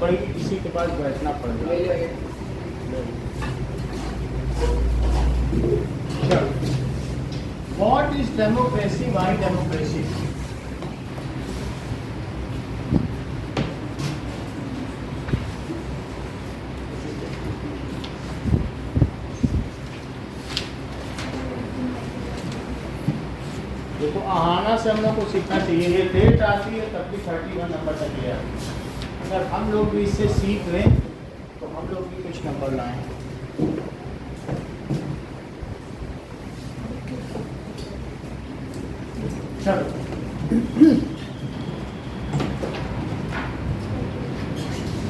बड़ी किसी के पास बैठना पड़ेगा। What is democracy, why democracy? देखो आहाना से हम लोग को सीखना चाहिए। ये लेट आती है तब भी 31 नंबर तक ले आती है। अगर हम लोग भी इससे सीख लें तो हम लोग भी कुछ नंबर लाएं। चलो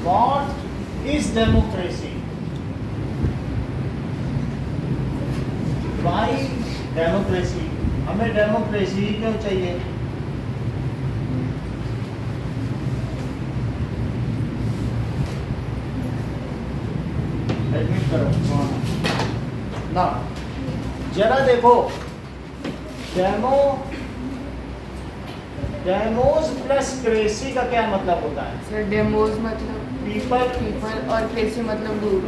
what is democracy, why democracy? हमें डेमोक्रेसी क्यों चाहिए? एडमिट करो ना, जरा देखो डेमोज प्लस क्रेसी का क्या मतलब होता है? सर डेमोज मतलब पीपल और क्रेसी मतलब रूल।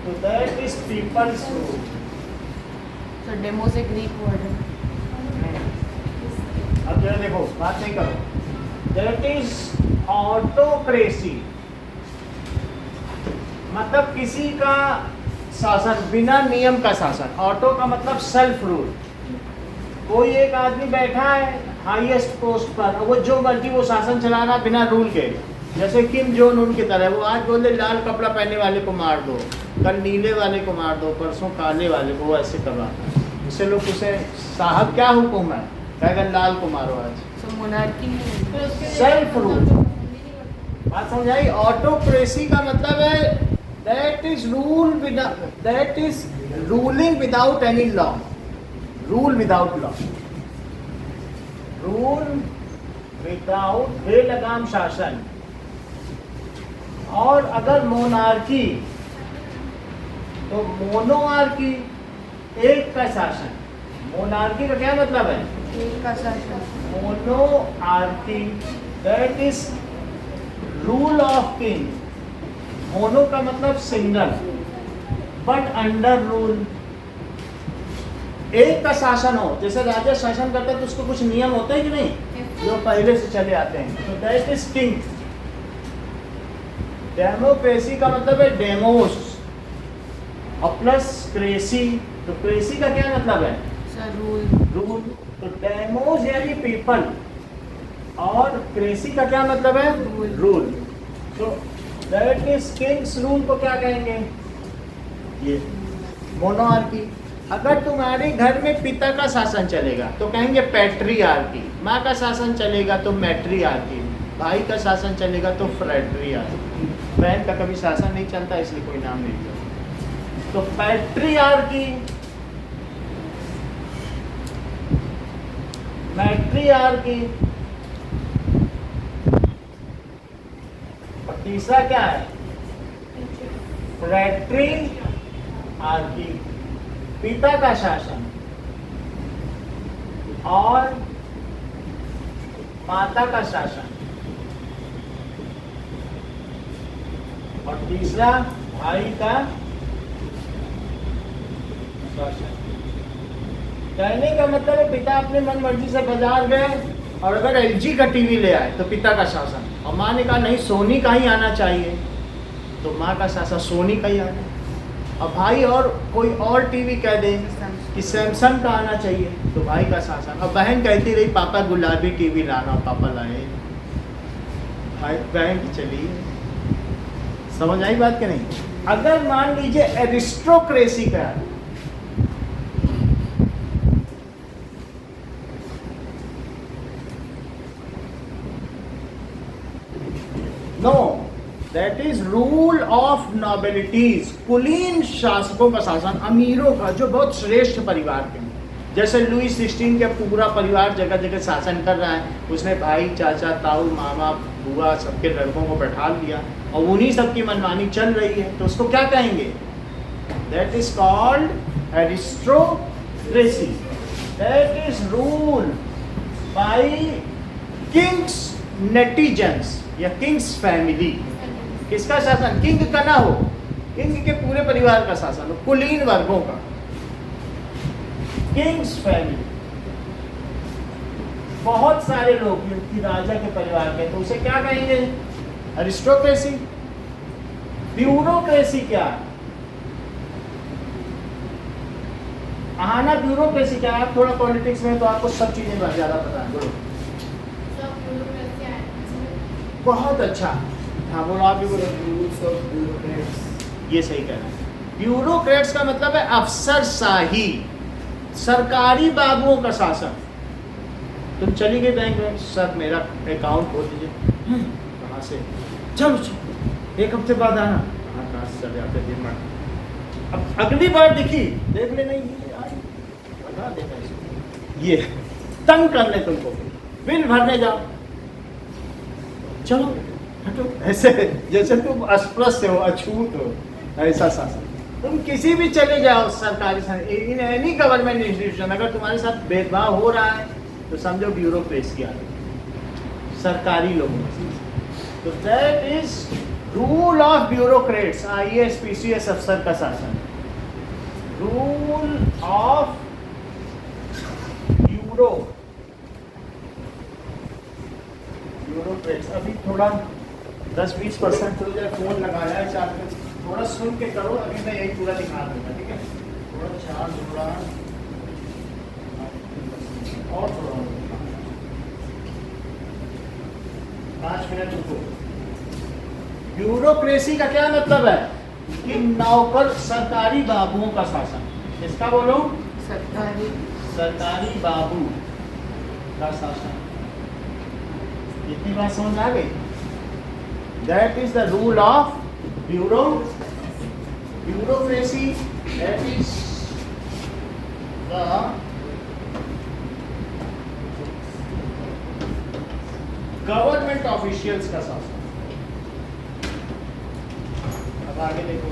तो दैट इज पीपल्स रूल। तो डेमोज एक ग्रीक वर्ड है। अब जरा देखो, बात नहीं करो। दैट इज ऑटोक्रेसी, मतलब किसी का शासन, बिना नियम का शासन। ऑटो का मतलब सेल्फ रूल। कोई एक आदमी बैठा है हाईएस्ट पोस्ट पर, वो जो मर्जी वो शासन चला रहा बिना रूल के। जैसे किम जोन उन की तरह, वो आज बोले लाल कपड़ा पहनने वाले को मार दो, कल नीले वाले को मार दो, परसों काले वाले को, वो ऐसे करवाता है। इससे लोग उसे साहब क्या हुक्म है, कहेगा लाल को मारो आज। तो मोनार्की है, सेल्फ रूल। बात समझाई? ऑटोक्रेसी का मतलब है that is ruling without any law, rule without law, rule without बेलगाम शासन। और अगर मोनार्की तो मोनोआर्की, एक का शासन। मोनार्की का क्या मतलब है? एक का शासन। Monarchy that is rule of king. Mono का मतलब सिंगल, बट अंडर रूल। एक का शासन हो, जैसे राजा शासन करता है तो उसको कुछ नियम होते हैं कि नहीं, जो पहले से चले आते हैं, तो दैट इज किंग। डेमोक्रेसी का मतलब है डेमोस और प्लस क्रेसी। तो क्रेसी का क्या मतलब है? Sir rule. रूल। तो डेमोस यानी पीपल, और क्रेसी का क्या मतलब है? रूल। तो दैट इज किंग्स रूल को क्या कहेंगे? ये मोनोआर्की। अगर तुम्हारे घर में पिता का शासन चलेगा तो कहेंगे पैट्रियार्की, माँ का शासन चलेगा तो मैट्रियार्की, भाई का शासन चलेगा तो फ्रेट्रियार्की। बहन का कभी शासन नहीं चलता इसलिए कोई नाम नहीं दिया। तो पैट्रियार्की, मैट्रियार्की, और तीसरा क्या है? फ्रेट्रियार्की, पिता का शासन, और माता का शासन, और तीसरा भाई का शासन। कहने का मतलब है पिता अपने मन मर्जी से बाजार गए और अगर एलजी का टीवी ले आए तो पिता का शासन, और माँ ने कहा नहीं सोनी का ही आना चाहिए तो माँ का शासन, सोनी का ही आना। और भाई और कोई और टीवी कह दे कि सैमसंग का आना चाहिए तो भाई का शासन। और बहन कहती रही पापा गुलाबी टीवी लाना, पापा लाए, भाई बहन की चली। समझ आई बात कि नहीं? अगर मान लीजिए एरिस्टोक्रेसी का, no, that is rule of nobilities, कुलीन शासकों का शासन, अमीरों का, जो बहुत श्रेष्ठ परिवार के हैं। जैसे लुई 16 के पूरा परिवार जगह जगह शासन कर रहा है, उसने भाई, चाचा, ताऊ, मामा, बुआ सबके लड़कों को बैठा दिया और उन्हीं सबकी मनमानी चल रही है, तो उसको क्या कहेंगे? That is called aristocracy. That is rule by Kings netizens या किंग्स फैमिली। किसका शासन? किंग का ना हो, किंग के पूरे परिवार का शासन हो, कुलीन वर्गों का, किंग्स फैमिली। बहुत सारे लोग कि राजा के परिवार के, तो उसे क्या कहेंगे? अरिस्टोक्रेसी। ब्यूरोक्रेसी क्या है? आना ब्यूरोक्रेसी क्या है? आप थोड़ा पॉलिटिक्स में तो आपको सब चीजें बहुत ज्यादा पता है, बोलो। बहुत अच्छा, हाँ बोलो, आप भी बोलो। ये सही कह रहे हैं। ब्यूरोक्रेट्स का मतलब है अफसरशाही, सरकारी बाबुओं का शासन। तुम चली गई बैंक में, सर मेरा अकाउंट खोल दीजिए। कहाँ से? चलो चलो, एक हफ्ते बाद आना। कहाँ से चले जाते दिन में। अब अगली बार दिखी, देख लेना, ये आई, बता देना इसको, ये तंग कर ले तुमको, बिल भरने जाओ, चलो हटो, ऐसे जैसे तुम अस्पृश्य हो, अछूत हो, ऐसा शासन। तुम किसी भी चले जाओ सरकारी इन एनी गवर्नमेंट इंस्टीट्यूशन, अगर तुम्हारे साथ भेदभाव हो रहा है तो समझो ब्यूरोक्रेसी आ गई, सरकारी लोगों में। तो that is rule of bureaucrats, IAS PCS अफसर का शासन। Rule of bureaucrats. अभी थोड़ा 10-20% हो जाए, फोन लगाया है चार पे, थोड़ा सुन के करो, अभी मैं यही पूरा दिखा दूंगा, ठीक है? थोड़ा चार थोड़ा और थोड़ा 5 मिनट रुको। ब्यूरोक्रेसी का क्या मतलब है? कि नौकर, सरकारी बाबुओं का शासन। किसका बोलो? सरकारी बाबू का शासन। इतनी बात समझ आ गई? That is the rule of bureaucracy. That is the government officials का शासन। अब आगे देखो,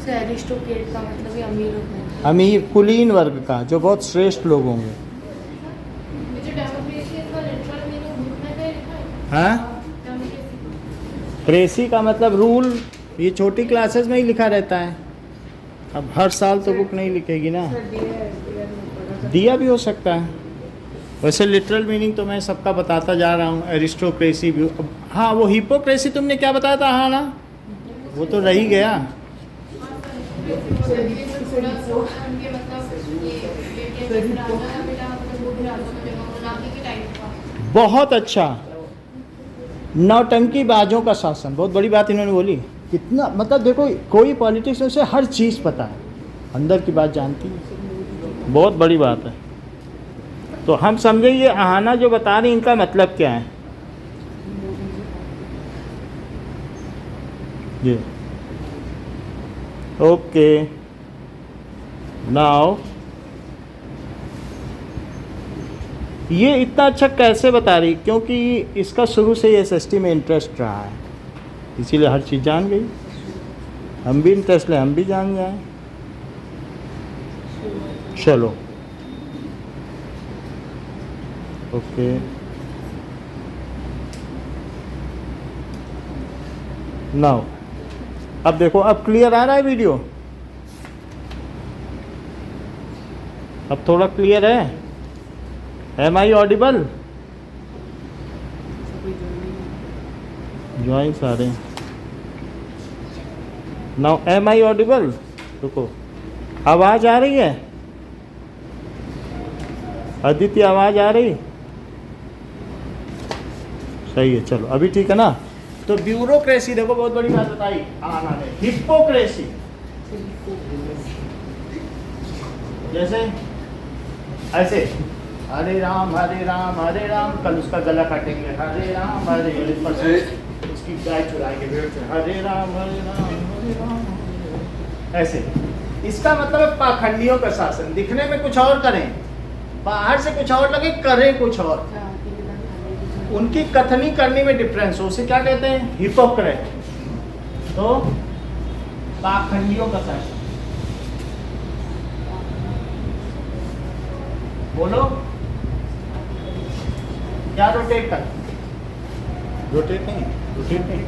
एरिस्टोक्रेट का मतलब ही अमीर होता है। अमीर, कुलीन वर्ग का, जो बहुत श्रेष्ठ लोग होंगे। हाँ, क्रेसी का मतलब रूल, ये छोटी क्लासेस में ही लिखा रहता है। अब हर साल तो बुक नहीं लिखेगी ना, दिया भी हो सकता है। वैसे लिटरल मीनिंग तो मैं सबका बताता जा रहा हूँ। एरिस्टोक्रेसी भी, हाँ वो हिपोक्रेसी तुमने क्या बताया था? हाँ ना, वो तो रह ही गया। बहुत अच्छा, नौटंकी बाजों का शासन, बहुत बड़ी बात इन्होंने बोली। कितना मतलब देखो, कोई पॉलिटिक्स में से हर चीज़ पता है, अंदर की बात जानती है, बहुत बड़ी बात है। तो हम समझे ये आहाना जो बता रही, इनका मतलब क्या है? ये ओके, नाउ ये इतना अच्छा कैसे बता रही? क्योंकि इसका शुरू से ही SST में इंटरेस्ट रहा है, इसीलिए हर चीज़ जान गई। हम भी इंटरेस्ट ले, हम भी जान जाएं। चलो ओके, नाउ अब देखो, अब क्लियर आ रहा है वीडियो? अब थोड़ा क्लियर है? Am I audible? ज्वाइन सारे। Now am I audible? रुको, आवाज़ आ रही है? अदिति आवाज़ आ रही? सही है, चलो अभी ठीक है ना। तो ब्यूरोक्रेसी देखो बहुत बड़ी बात बताई आना ने। हिपोक्रेसी जैसे ऐसे हरे राम हरे राम, कल उसका गला काटेंगे हरे राम उसकी गाय चुराएंगे भेड़ से हरे राम हरे राम हरे राम, ऐसे। इसका मतलब है पाखंडियों का शासन। दिखने में कुछ और करें, बाहर से कुछ और लगे, करें कुछ और। उनकी कथनी करनी में डिफरेंस, उसे क्या कहते हैं? हिपोक्रेट। तो पाखंडियों का शासन। बोलो क्या रोटेट कर? रोटेट नहीं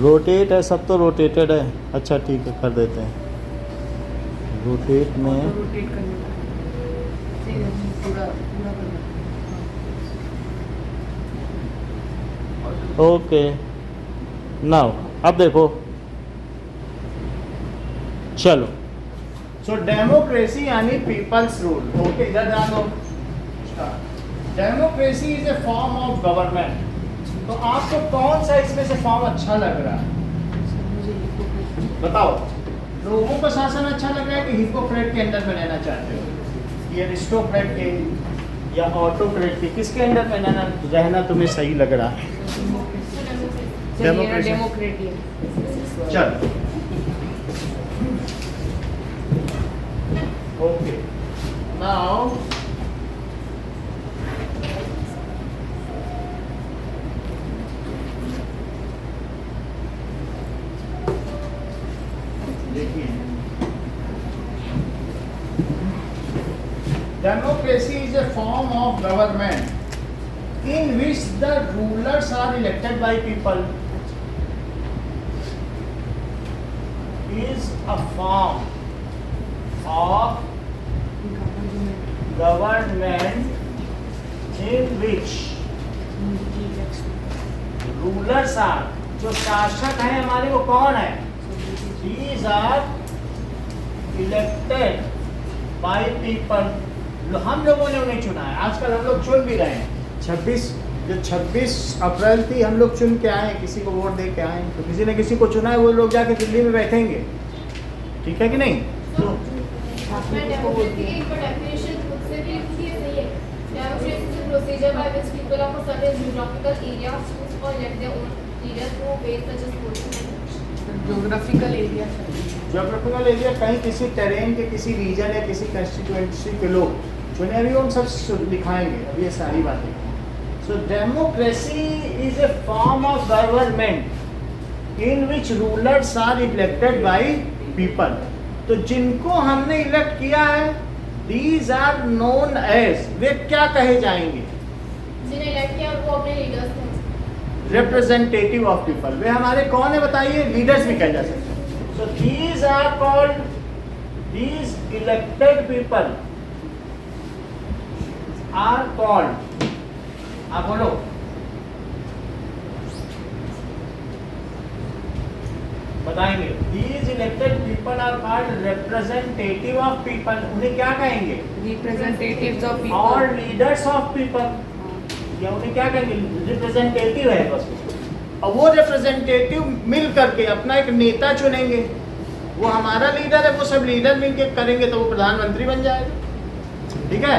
रोटेट है, सब तो रोटेटेड है। अच्छा ठीक है, कर देते हैं रोटेट में। रोटेट करने का पूरा पूरा करना। ओके नाउ अब देखो, चलो। सो डेमोक्रेसी यानी पीपल्स रूल। ओके इधर ध्यान दो। Democracy is a form of government. तो आपको कौन सा इसमें से फॉर्म अच्छा लग रहा है? बताओ, लोगों का शासन अच्छा लग रहा है कि हिपोक्रेट के अंडर में रहना चाहते हो? ये अरिस्टोक्रेट के या ऑटोक्रेट के, किसके अंडर में रहना तुम्हें सही लग रहा है? डेमोक्रेट। चल ओके नाउ देखिए, democracy is a form of government in which the rulers are elected by people, is a form of government in which rulers are, जो शासक हैं हमारे वो कौन है? These are elected by people. हम लोगों ने उन्हें चुना है। आजकल हम लोग चुन भी रहे हैं। 26 अप्रैल थी, हम लोग चुन के आए, किसी को वोट दे के आए। तो किसी ने किसी को चुना है, वो लोग जाके दिल्ली में बैठेंगे, ठीक है कि नहीं? तो ज्योग्राफिकल एरिया कहीं किसी टेरेन के, किसी रीजन या किसी कंस्टिट्यूएंसी के लोग चुने, अभी हम सब दिखाएंगे अभी ये सारी बातें। So democracy is a form of government in which rulers are elected by people. तो जिनको हमने इलेक्ट किया है, दीज आर नोन एज, वे क्या कहे जाएंगे? जिन्हें इलेक्ट किया वो अपने लीडर्स थे। Representative of people. वे हमारे कौन है बताइए? लीडर्स भी कहे जा सकते हैं। So these are called, these elected people are called, आप बोलो, बताएंगे। These elected people are called representative of people. उन्हें क्या कहेंगे? रिप्रेजेंटेटिव्स ऑफ पीपल और लीडर्स ऑफ पीपल, या उन्हें क्या कहेंगे? रिप्रेजेंटेटिव है बस। और वो रिप्रेजेंटेटिव मिल करके अपना एक नेता चुनेंगे। वो हमारा लीडर है, वो सब लीडर मिलके करेंगे तो वो प्रधानमंत्री बन जाएगा, ठीक है?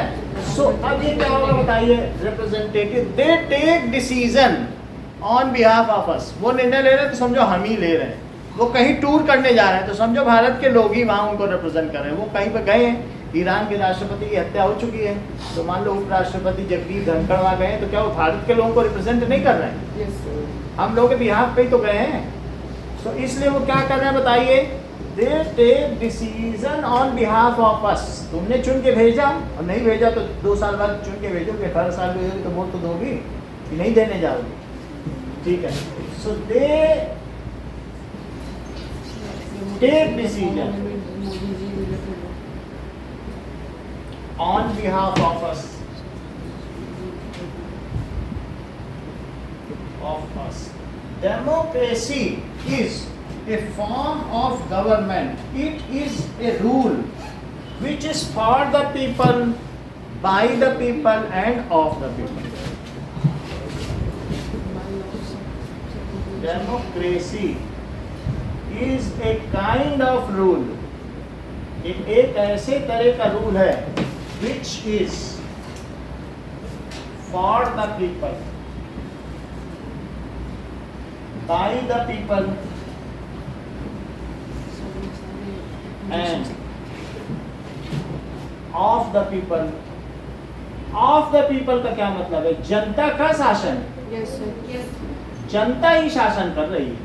सो अब ये क्या होगा बताइए? Representative, they take decision on behalf of us. वो निर्णय ले रहे हैं तो समझो हम ही ले रहे हैं। वो कहीं टूर करने जा रहे हैं तो समझो भारत के लोग ही वहाँ उनको रिप्रेजेंट कर रहे हैं। वो कहीं पर गए हैं, ईरान के राष्ट्रपति की हत्या हो चुकी है, तो मान लो उपराष्ट्रपति जगदीप धनखड़ वहाँ गए, तो क्या वो भारत के लोगों को रिप्रेजेंट नहीं कर रहे हैं? हम लोग के बिहाफ पे ही तो गए हैं। तो इसलिए वो क्या कर रहे हैं बताइए? They take decision on behalf of us. तुमने चुन के भेजा, और नहीं भेजा तो 2 साल बाद चुन के भेजोगे, 18 साल भेजोगे तो वोट तो दोगी कि नहीं देने जाओगे, ठीक है? So they take decision on behalf of us, Democracy is a form of government. It is a rule which is for the people, by the people and of the people. Democracy is a kind of rule. ये एक ऐसे तरह का rule है which is for the people, by the people and of the people. of the people का क्या मतलब है? जनता का शासन। Yes sir. Yes. जनता ही शासन कर रही है,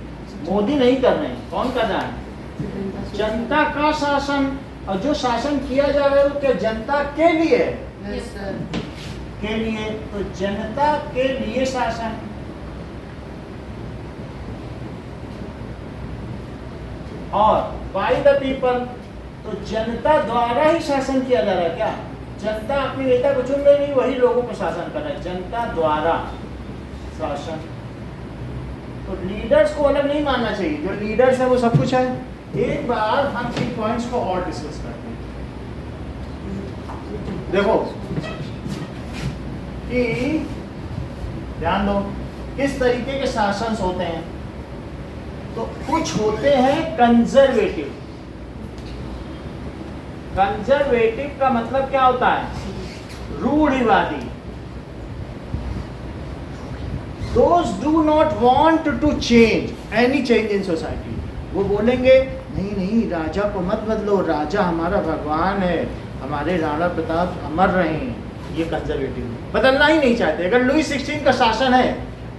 मोदी नहीं कर रहे हैं। कौन कर रहा है? जनता का शासन। और जो शासन किया जा रहा है वो क्या जनता के लिए? Yes sir. के लिए। तो जनता के लिए शासन। और बाय द पीपल, तो जनता द्वारा ही शासन किया जा रहा है। क्या जनता अपने नेता को चुन रही नहीं, वही लोगों को शासन कर रहा है, जनता द्वारा शासन। तो लीडर्स को अलग नहीं मानना चाहिए, जो लीडर्स है वो सब कुछ है। एक बार हम इन पॉइंट्स को और डिस्कस करते हैं। देखो कि ध्यान दो किस तरीके के शासन होते हैं। तो कुछ होते हैं कंजर्वेटिव। कंजर्वेटिव का मतलब क्या होता है? रूढ़िवादी। Those do not want to change any change in society. वो बोलेंगे नहीं नहीं, राजा को मत बदलो, राजा हमारा भगवान है, हमारे राणा प्रताप अमर रहे हैं। ये कंजर्वेटिव बदलना ही नहीं चाहते। अगर लुई 16 का शासन है,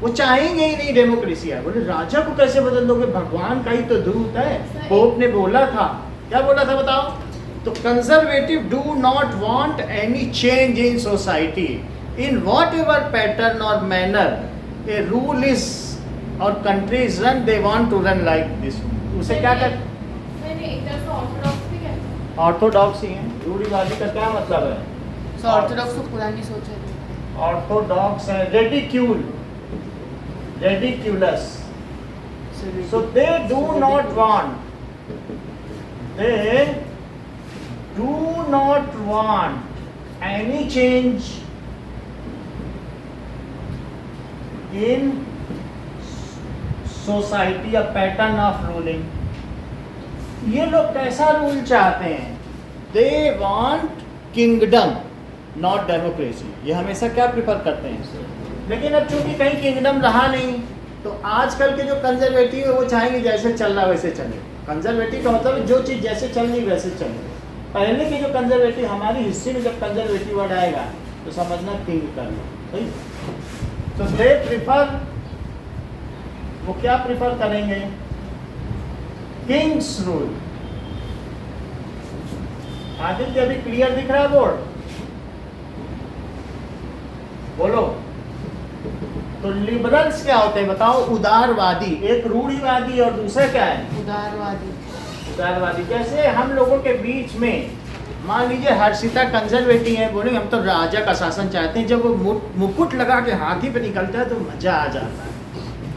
वो चाहेंगे ही नहीं डेमोक्रेसी है। बोले राजा को कैसे बदल दोगे, भगवान का ही तो दूत है। पोप ने बोला था, क्या बोला था बताओ? तो conservative do not want any change in society in whatever pattern और मैनर ए रूल इज और country is run, they want to run like this. उसे क्या कर नहीं, एक तरह से ऑर्थोडॉक्स भी कहते हैं। ऑर्थोडॉक्स ही है। रूढ़िवादी का क्या मतलब है? सो ऑर्थोडॉक्स तो पुरानी सोच है। ऑर्थोडॉक्स है ridicule, ridiculous. So they do not want any change in society, a pattern of ruling. ये लोग कैसा रूल चाहते हैं? They want kingdom, not democracy. ये हमेशा क्या प्रिफर करते हैं? लेकिन अब चूंकि कहीं किंगडम रहा नहीं, तो आजकल के जो कंजर्वेटिव है वो चाहेंगे जैसे चल रहा वैसे चले। कंजर्वेटिव का मतलब जो चीज़ जैसे चल रही वैसे चले। पहले के जो कंजर्वेटिव, हमारी हिस्ट्री में जब कंजर्वेटिव वर्ड आएगा तो समझना किंग कर लो, सही। तो दे प्रिफर, वो क्या प्रिफर करेंगे? Kings rule. आदित्य अभी क्लियर दिख रहा है बोर्ड? बोलो। तो लिबरल्स क्या होते हैं बताओ? उदारवादी। एक रूढ़िवादी और दूसरा क्या है? उदारवादी। उदारवादी। जैसे हम लोगों के बीच में मान लीजिए हर्षिता कंजर्वेटिव है, बोलेंगे हम तो राजा का शासन चाहते हैं। जब वो मुकुट लगा के हाथी पे निकलता है तो मजा आ जाता है,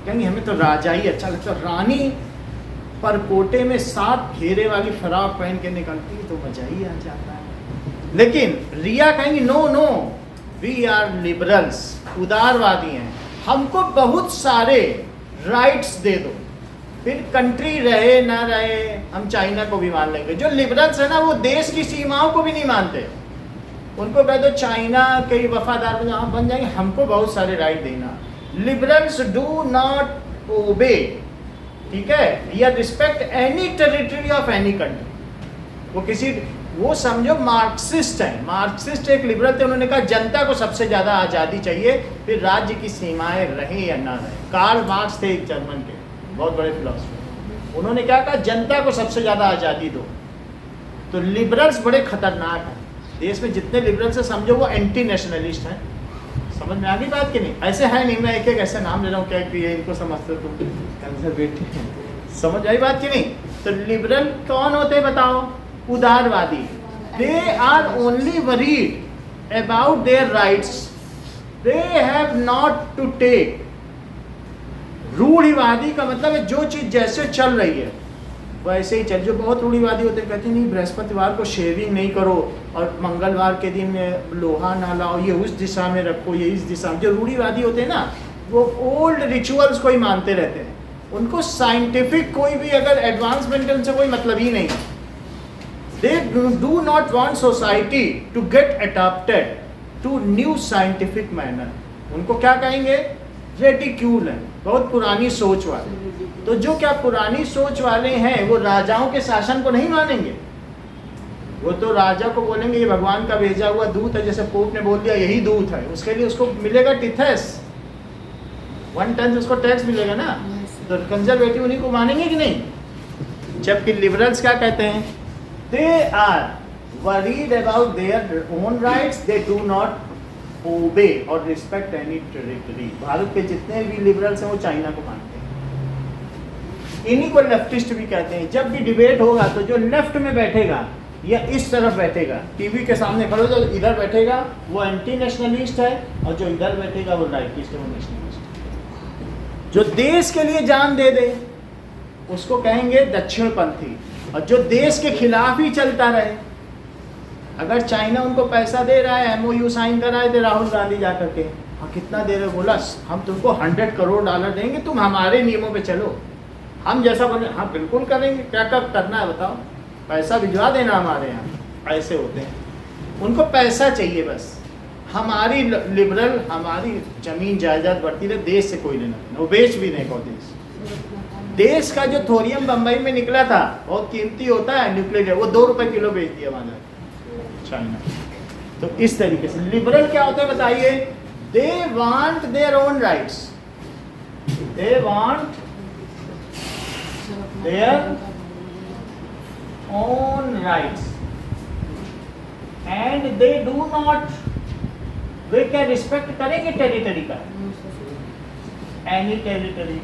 कहेंगे हमें तो राजा ही अच्छा लगता है। रानी परकोटे में 7 घेरे वाली फ्रॉक पहन के निकलती है तो मजा ही आ जाता है। लेकिन रिया कहेंगी no no, we are liberals, उदारवादी हैं, हमको बहुत सारे राइट्स दे दो, फिर कंट्री रहे ना रहे हम चाइना को भी मान लेंगे। जो लिबरल्स है ना वो देश की सीमाओं को भी नहीं मानते। उनको कह दो चाइना के वफादार बन जाएंगे, हमको बहुत सारे राइट देना। लिबरल्स डू नॉट ओबे, ठीक है, या respect any territory of any country. वो किसी, वो समझो मार्क्सिस्ट है। मार्क्सिस्ट एक लिबरल थे, उन्होंने कहा जनता को सबसे ज़्यादा आज़ादी चाहिए, फिर राज्य की सीमाएं रहें या ना रहें। कार्ल मार्क्स थे एक जर्मन के बहुत बड़े फिलोसफर, उन्होंने क्या कहा? जनता को सबसे ज़्यादा आज़ादी दो। तो लिबरल्स बड़े खतरनाक हैं। देश में जितने लिबरल्स हैं समझो वो एंटी नेशनलिस्ट हैं। समझ में आ गई बात कि नहीं? ऐसे है नहीं, मैं एक एक ऐसे नाम ले रहा हूँ क्या कि ये इनको समझते हो तुम कंजर्वेटिव, समझ आई बात कि नहीं? तो लिबरल कौन होते हैं बताओ? उदारवादी। They are only worried about their rights, they have not to take. रूढ़िवादी का मतलब है जो चीज जैसे चल रही है वो ऐसे ही चल, जो बहुत रूढ़िवादी होते हैं कहते हैं नहीं बृहस्पतिवार को शेविंग नहीं करो और मंगलवार के दिन लोहा ना लाओ, ये उस दिशा में रखो, ये इस दिशा में। जो रूढ़िवादी होते हैं ना वो ओल्ड रिचुअल्स को ही मानते रहते हैं, उनको साइंटिफिक कोई भी अगर एडवांसमेंट है उनसे कोई मतलब ही नहीं। They do not want society to get adopted to new scientific manner. उनको क्या कहेंगे, रेडिक्यूल है, बहुत पुरानी सोच वाले। तो जो क्या पुरानी सोच वाले हैं वो राजाओं के शासन को नहीं मानेंगे, वो तो राजा को बोलेंगे ये भगवान का भेजा हुआ दूत है, जैसे पोप ने बोल दिया यही दूत है, उसके लिए उसको मिलेगा टिथेस, 1 टन उसको टैक्स मिलेगा ना। तो कंजर्वेटिव उन्हीं को मानेंगे कि नहीं। जबकि लिबरल्स क्या कहते हैं, they are worried about their own rights, they do not obey और रिस्पेक्ट एनी टेरिटरी। भारत के जितने भी लिबरल्स हैं वो चाइना को मानते हैं। इन्हीं को लेफ्टिस्ट भी कहते हैं। जब भी डिबेट होगा तो जो लेफ्ट में बैठेगा या इस तरफ बैठेगा, टीवी के सामने खड़े जो इधर बैठेगा वो एंटी नेशनलिस्ट है, और जो इधर बैठेगा वो राइटिस्ट है, वो नेशनलिस्ट है। जो देश के लिए जान दे दे उसको कहेंगे दक्षिणपंथी, और जो देश के खिलाफ ही चलता रहे, अगर चाइना उनको पैसा दे रहा है, MOU साइन कराए थे राहुल गांधी जा करके, हाँ कितना दे रहे, बोला हम तुमको $100 करोड़ देंगे, तुम हमारे नियमों पे चलो, हम जैसा बोले हाँ बिल्कुल करेंगे, क्या कब करना है बताओ, पैसा भिजवा देना हमारे यहाँ। ऐसे होते हैं, उनको पैसा चाहिए बस। हमारी लिबरल हमारी जमीन जायदाद बढ़ती रहे, देश से कोई लेना देना, वो बेच भी नहीं को देश का जो थोरियम बम्बई में निकला था बहुत कीमती होता है न्यूक्लियर, वो ₹2 किलो बेच दिया वहाँ चाइना। तो इस तरीके से लिबरल क्या होता है बताइए, they want their own rights, they want their own rights and they do not, वे क्या रिस्पेक्ट करेंगे टेरिटरी का, एनी टेरिटरी।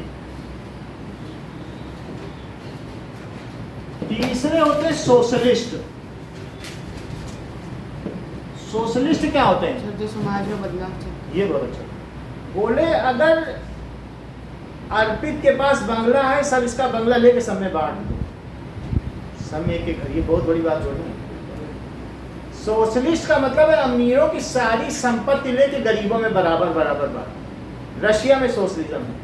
तीसरे होते सोशलिस्ट। सोशलिस्ट क्या होते हैं, जो समाज में बदलाव चाहिए। ये बहुत अच्छा बोले, अगर अर्पित के पास बंगला है, सब इसका बंगला लेके सब में बांट दो, सब में एक घर, ये बहुत बड़ी बात बोली। सोशलिस्ट का मतलब है अमीरों की सारी संपत्ति लेके गरीबों में बराबर बराबर बांट। रशिया में सोशलिज्म है।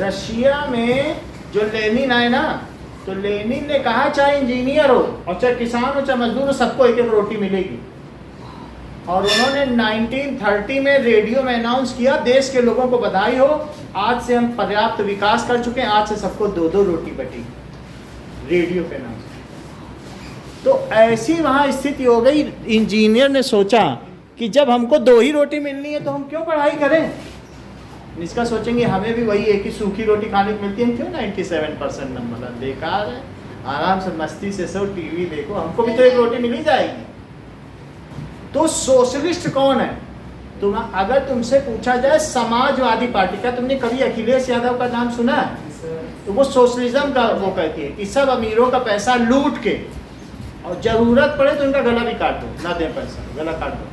रशिया में जो लेनिन आए ना, तो लेनिन ने कहा चाहे इंजीनियर हो और चाहे किसान हो चाहे मजदूर हो, सबको एक एक रोटी मिलेगी। और उन्होंने 1930 में रेडियो में अनाउंस किया, देश के लोगों को बधाई हो, आज से हम पर्याप्त विकास कर चुके हैं, आज से सबको 2-2 रोटी बटी। रेडियो पे अनाउंस। तो ऐसी वहाँ स्थिति हो गई, इंजीनियर ने सोचा कि जब हमको 2 ही रोटी मिलनी है तो हम क्यों पढ़ाई करें। इसका सोचेंगे हमें भी वही एक ही सूखी रोटी खाने को मिलती है, हम क्यों 97% नंबर, बेकार है, आराम से मस्ती से सो, टीवी देखो, हमको भी तो एक रोटी मिल ही जाएगी। तो सोशलिस्ट कौन है, तुम अगर तुमसे पूछा जाए समाजवादी पार्टी, क्या तुमने कभी अखिलेश यादव का नाम सुना है, तो वो सोशलिज्म का वो कहती है कि सब अमीरों का पैसा लूट के और जरूरत पड़े तो उनका गला भी काट दो, ना दें पैसा, गला काट दो,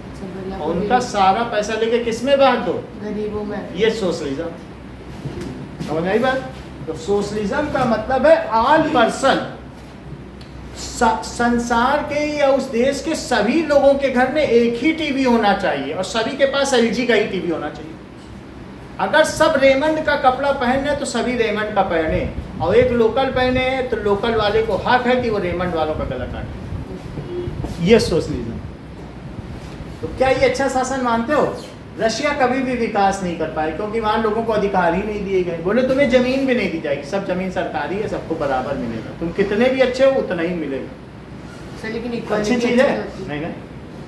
और उनका सारा पैसा लेके किसमें बांट दो, गरीबों में। ये सोशलिज्म, समझ आई बात। तो सोशलिज्म का मतलब है ऑल पर्सन, संसार के या उस देश के सभी लोगों के घर में एक ही टीवी होना चाहिए और सभी के पास LG का ही टीवी होना चाहिए। अगर सब रेमंड का कपड़ा पहने तो सभी रेमंड का पहने, और एक लोकल पहने तो लोकल वाले को हक है कि वो रेमंड वालों का गला काटे। ये सोशलिज्म। तो क्या ये अच्छा शासन मानते हो। रशिया कभी भी विकास नहीं कर पाए क्योंकि वहाँ लोगों को अधिकार ही नहीं दिए गए। बोले तुम्हें जमीन भी नहीं दी जाएगी, सब जमीन सरकारी है, सबको बराबर मिलेगा, तुम कितने भी अच्छे हो उतना ही मिलेगा। सर लेकिन अच्छी चीज़ है नहीं ना,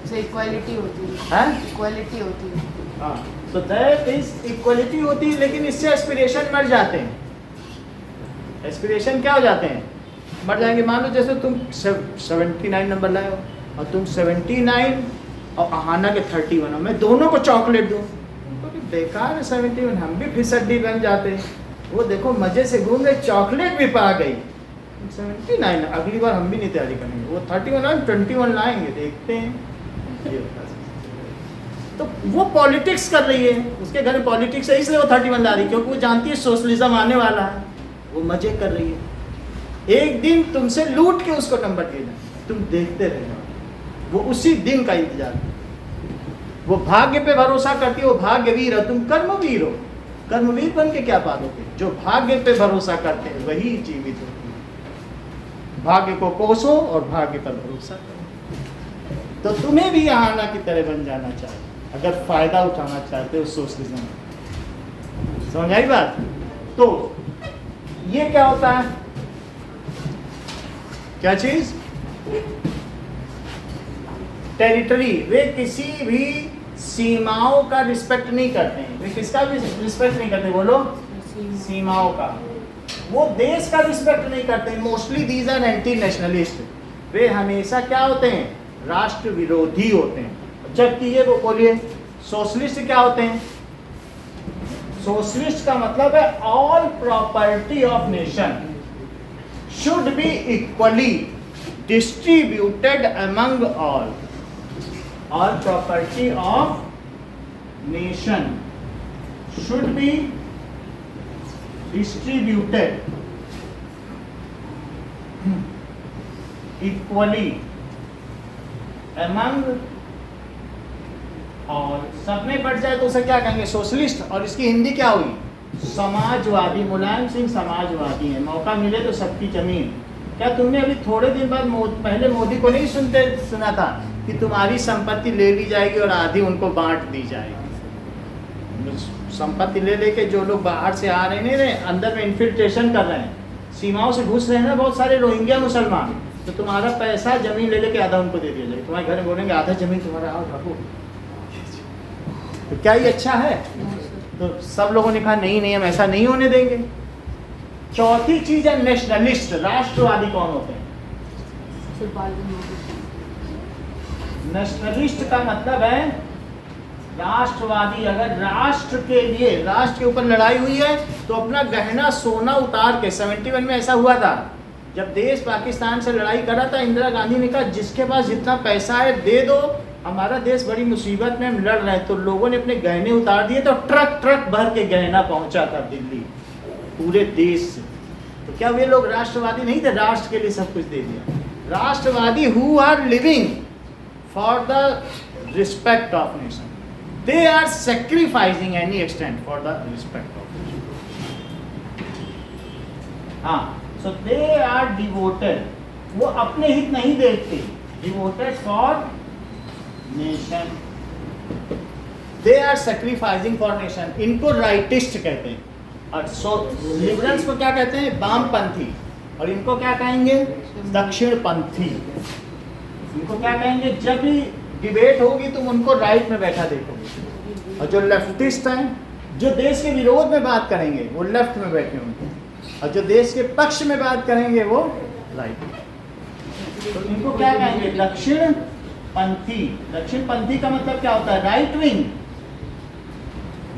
सर इक्वालिटी होती है, हाँ इक्वालिटी होती है, हाँ, सो दैट इज इक्वालिटी होती है, लेकिन इससे एस्पिरेशन मर जाते हैं। एस्पिरेशन क्या हो जाते हैं, मर जाएंगे। मान लो जैसे तुम 79 नंबर लाए हो और तुम 79 और अहाना के 31 हो, मैं दोनों को चॉकलेट दूँ, उनको भी बेकार है 71, हम भी फिसड्डी बन जाते हैं। वो देखो मज़े से घूम रहे, चॉकलेट भी पा गई, 79, अगली बार हम भी नहीं तैयारी करेंगे, वो 31 21 लाएंगे, देखते हैं। तो वो पॉलिटिक्स कर रही है, उसके घर में पॉलिटिक्स है, इसलिए वो 31 ला रही है, क्योंकि वो जानती है सोशलिज्म आने वाला है, वो मज़े कर रही है। एक दिन तुमसे लूट के उसको नंबर दिए जाए, तुम देखते रह जाओ, वो उसी दिन का इंतजार करती है। वो भाग्य पे भरोसा करती है, वो भाग्यवीर है, तुम कर्मवीर हो। कर्मवीर बन के क्या पालोगे? जो भाग्य पे भरोसा करते हैं वही जीवित होते हैं। भाग्य को कोसो और भाग्य पर भरोसा करो। तो तुम्हें भी आना की तरह बन जाना चाहिए अगर फायदा उठाना चाहते हो सोशलिज्म में। समझ आई बात? तो ये क्या होता है? क्या चीज? टेरिटरी। वे किसी भी सीमाओं का रिस्पेक्ट नहीं करते हैं। वे किसका भी रिस्पेक्ट नहीं करते? बोलो। सीमाओं का। वो देश का रिस्पेक्ट नहीं करते। Mostly these are anti nationalist. वे हमेशा क्या होते हैं? राष्ट्र विरोधी होते हैं। जबकि ये वो बोलिए सोशलिस्ट क्या होते हैं? सोशलिस्ट का मतलब है all property of nation should be equally distributed among all. All property of nation should be distributed equally among all। सब में बढ़ जाए तो उसे क्या कहेंगे? सोशलिस्ट। और इसकी हिंदी क्या हुई? समाजवादी। मुलायम सिंह समाजवादी है। मौका मिले तो सबकी जमीन। क्या तुमने अभी थोड़े दिन बाद पहले मोदी को नहीं सुना था कि तुम्हारी संपत्ति ले ली जाएगी और आधी उनको बांट दी जाएगी? संपत्ति ले लेके जो लोग बाहर से आ रहे हैं अंदर में इन्फिल्ट्रेशन कर रहे हैं, सीमाओं से घुस रहे हैं ना बहुत सारे रोहिंग्या मुसलमान, तो तुम्हारा पैसा जमीन ले लेके आधा उनको दे दिया जाएगा। तुम्हारे घर में बोलेंगे आधा जमीन तुम्हारा, आओ ठाकुर। तो क्या ये अच्छा है? तो सब लोगों ने कहा नहीं नहीं हम ऐसा नहीं होने देंगे। चौथी चीज है नेशनलिस्ट। राष्ट्रवादी कौन होते हैं? नेशनलिस्ट का मतलब है राष्ट्रवादी। अगर राष्ट्र के लिए, राष्ट्र के ऊपर लड़ाई हुई है तो अपना गहना सोना उतार के, 71 में ऐसा हुआ था जब देश पाकिस्तान से लड़ाई कर रहा था, इंदिरा गांधी ने कहा जिसके पास जितना पैसा है दे दो, हमारा देश बड़ी मुसीबत में हम लड़ रहे हैं। तो लोगों ने अपने गहने उतार दिए, तो ट्रक ट्रक भर के गहना पहुंचा था दिल्ली पूरे देश से। तो क्या वे लोग राष्ट्रवादी नहीं थे? राष्ट्र के लिए सब कुछ दे दिया। राष्ट्रवादी who are living for the respect of nation, they are sacrificing any extent for the respect of nation। हाँ, so they are devoted, वो अपने हित नहीं देखते, devoted for nation, they are sacrificing for nation। इनको राइटिस्ट कहते हैं। और लिबरल्स को क्या कहते हैं? वामपंथी। और इनको क्या कहेंगे? दक्षिणपंथी। इनको क्या कहेंगे? जब भी डिबेट होगी तुम उनको राइट में बैठा देखोगे, और जो लेफ्टिस्ट हैं जो देश के विरोध में बात करेंगे वो लेफ्ट में बैठे होंगे, और जो देश के पक्ष में बात करेंगे वो राइट। तो इनको क्या कहेंगे? दक्षिणपंथी। दक्षिणपंथी का मतलब क्या होता है? Right wing.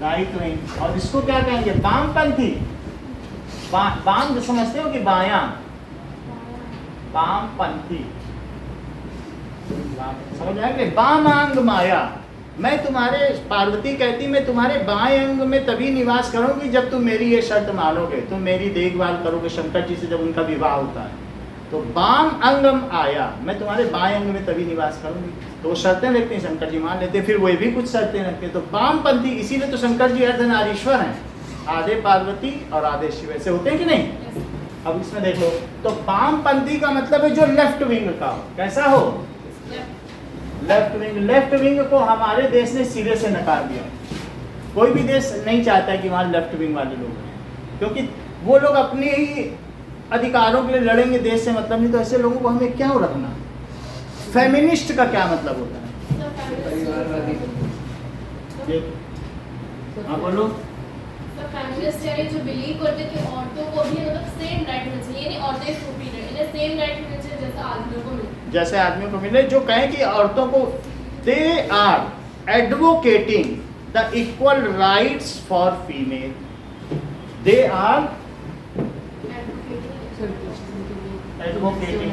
Right wing. और इसको क्या कहेंगे? वामपंथी। वाम जो समझते हो कि बायां, वामपंथी। समझ आएंगे? वामांग माया। मैं तुम्हारे, पार्वती कहती मैं तुम्हारे बाएं अंग में तभी निवास करूंगी जब तुम मेरी ये शर्त मानोगे, तुम मेरी देखभाल करोगे। शंकर जी से जब उनका विवाह होता है तो वाम अंगम आया, मैं तुम्हारे बाएं अंग में तभी निवास करूंगी। तो वो शर्तें रखते हैं, शंकर जी मान लेते, फिर वो भी कुछ शर्तें रखते हैं। तो वामपंथी, इसीलिए तो शंकर जी अर्धनारीश्वर हैं, आधे पार्वती और आधे शिव। ऐसे होते हैं कि नहीं? अब इसमें देखो, तो वामपंथी का मतलब है जो लेफ्ट विंग का हो। कैसा हो? Left wing. लेफ्ट विंग को हमारे देश ने सिरे से नकार दिया। कोई भी देश नहीं चाहता कि वहाँ लेफ्ट विंग वाले लोग हैं, क्योंकि वो लोग अपने ही अधिकारों के लिए लड़ेंगे, देश से मतलब नहीं। तो ऐसे लोगों को हमें क्यों रखना? फेमिनिस्ट का क्या मतलब होता है? हाँ बोलो। फेमिनिस्ट यानी जो बिलीव करते कि औरतों को भी मतलब सेम राइट मिलना चाहिए, यानी औरतें सुपीरियर, इन्हें सेम राइट मिलना चाहिए जैसे आदमियों को मिले, जैसे आदमियों को मिले। जो कहें कि औरतों को, they are advocating the equal rights for female, they are advocating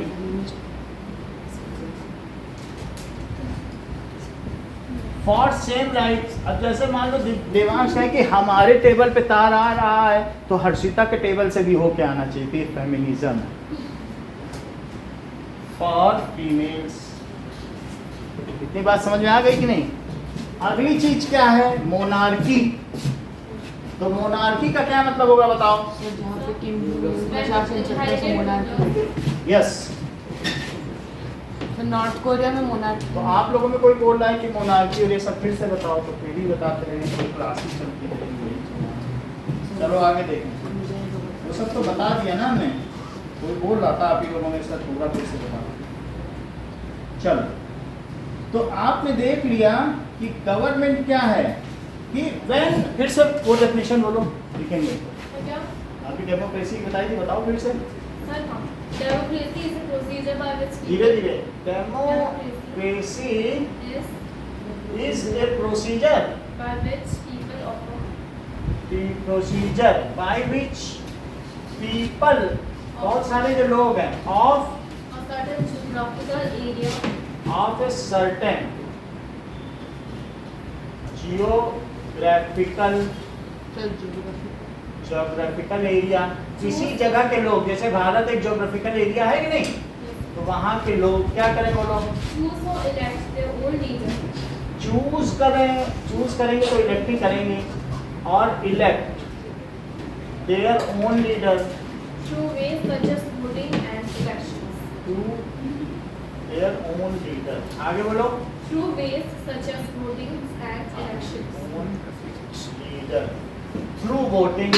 for same rights. अब जैसे मान लो देवांश है कि हमारे टेबल पे तार आ रहा है तो हर्षिता के टेबल से भी होके आना चाहिए, फेमिनिज्म फॉर फीमेल्स। इतनी बात समझ में आ गई कि नहीं? अगली चीज क्या है? मोनार्की। तो मोनार्की का क्या मतलब होगा बताओ? जहाँ पे किंग शासन चलता है तो मोनार्की। यस। तो नॉर्थ कोरिया में मोनार्की। तो आप लोगों में कोई बोल रहा है कि मोनार्की और ये सब फिर से बताओ, तो फिर ही बताते रहे, कोई क्लास ही चलती रहेगी। चलो आगे देखें। वो सब तो बता दिया ना हमने, कोई बोल रहा था आप ही लोगों ने सर पूरा फिर से बता। चलो, तो आपने देख लिया कि गवर्नमेंट क्या है कि व्हेन, फिर से वो डेफिनेशन बोलो, लिखेंगे। तो क्या आपकी डेमोक्रेसी बताई थी, बताओ फिर से। सर हाँ, democracy is a procedure by which धीरे धीरे। Democracy is A procedure by which people offer the procedure by which people, बहुत सारे जो लोग हैं, of a certain geographical area of a certain geographical area, किसी जगह के लोग, जैसे भारत एक geographical area है कि नहीं, तो वहाँ के लोग क्या करें बोलो? choose or elect their own leader choose करेंगे तो इलेक्ट ही करेंगे, और elect their own leader through ways such as voting and elections. To their own leader. आगे बोलो। Through ways such as voting and elections. Own leader through voting.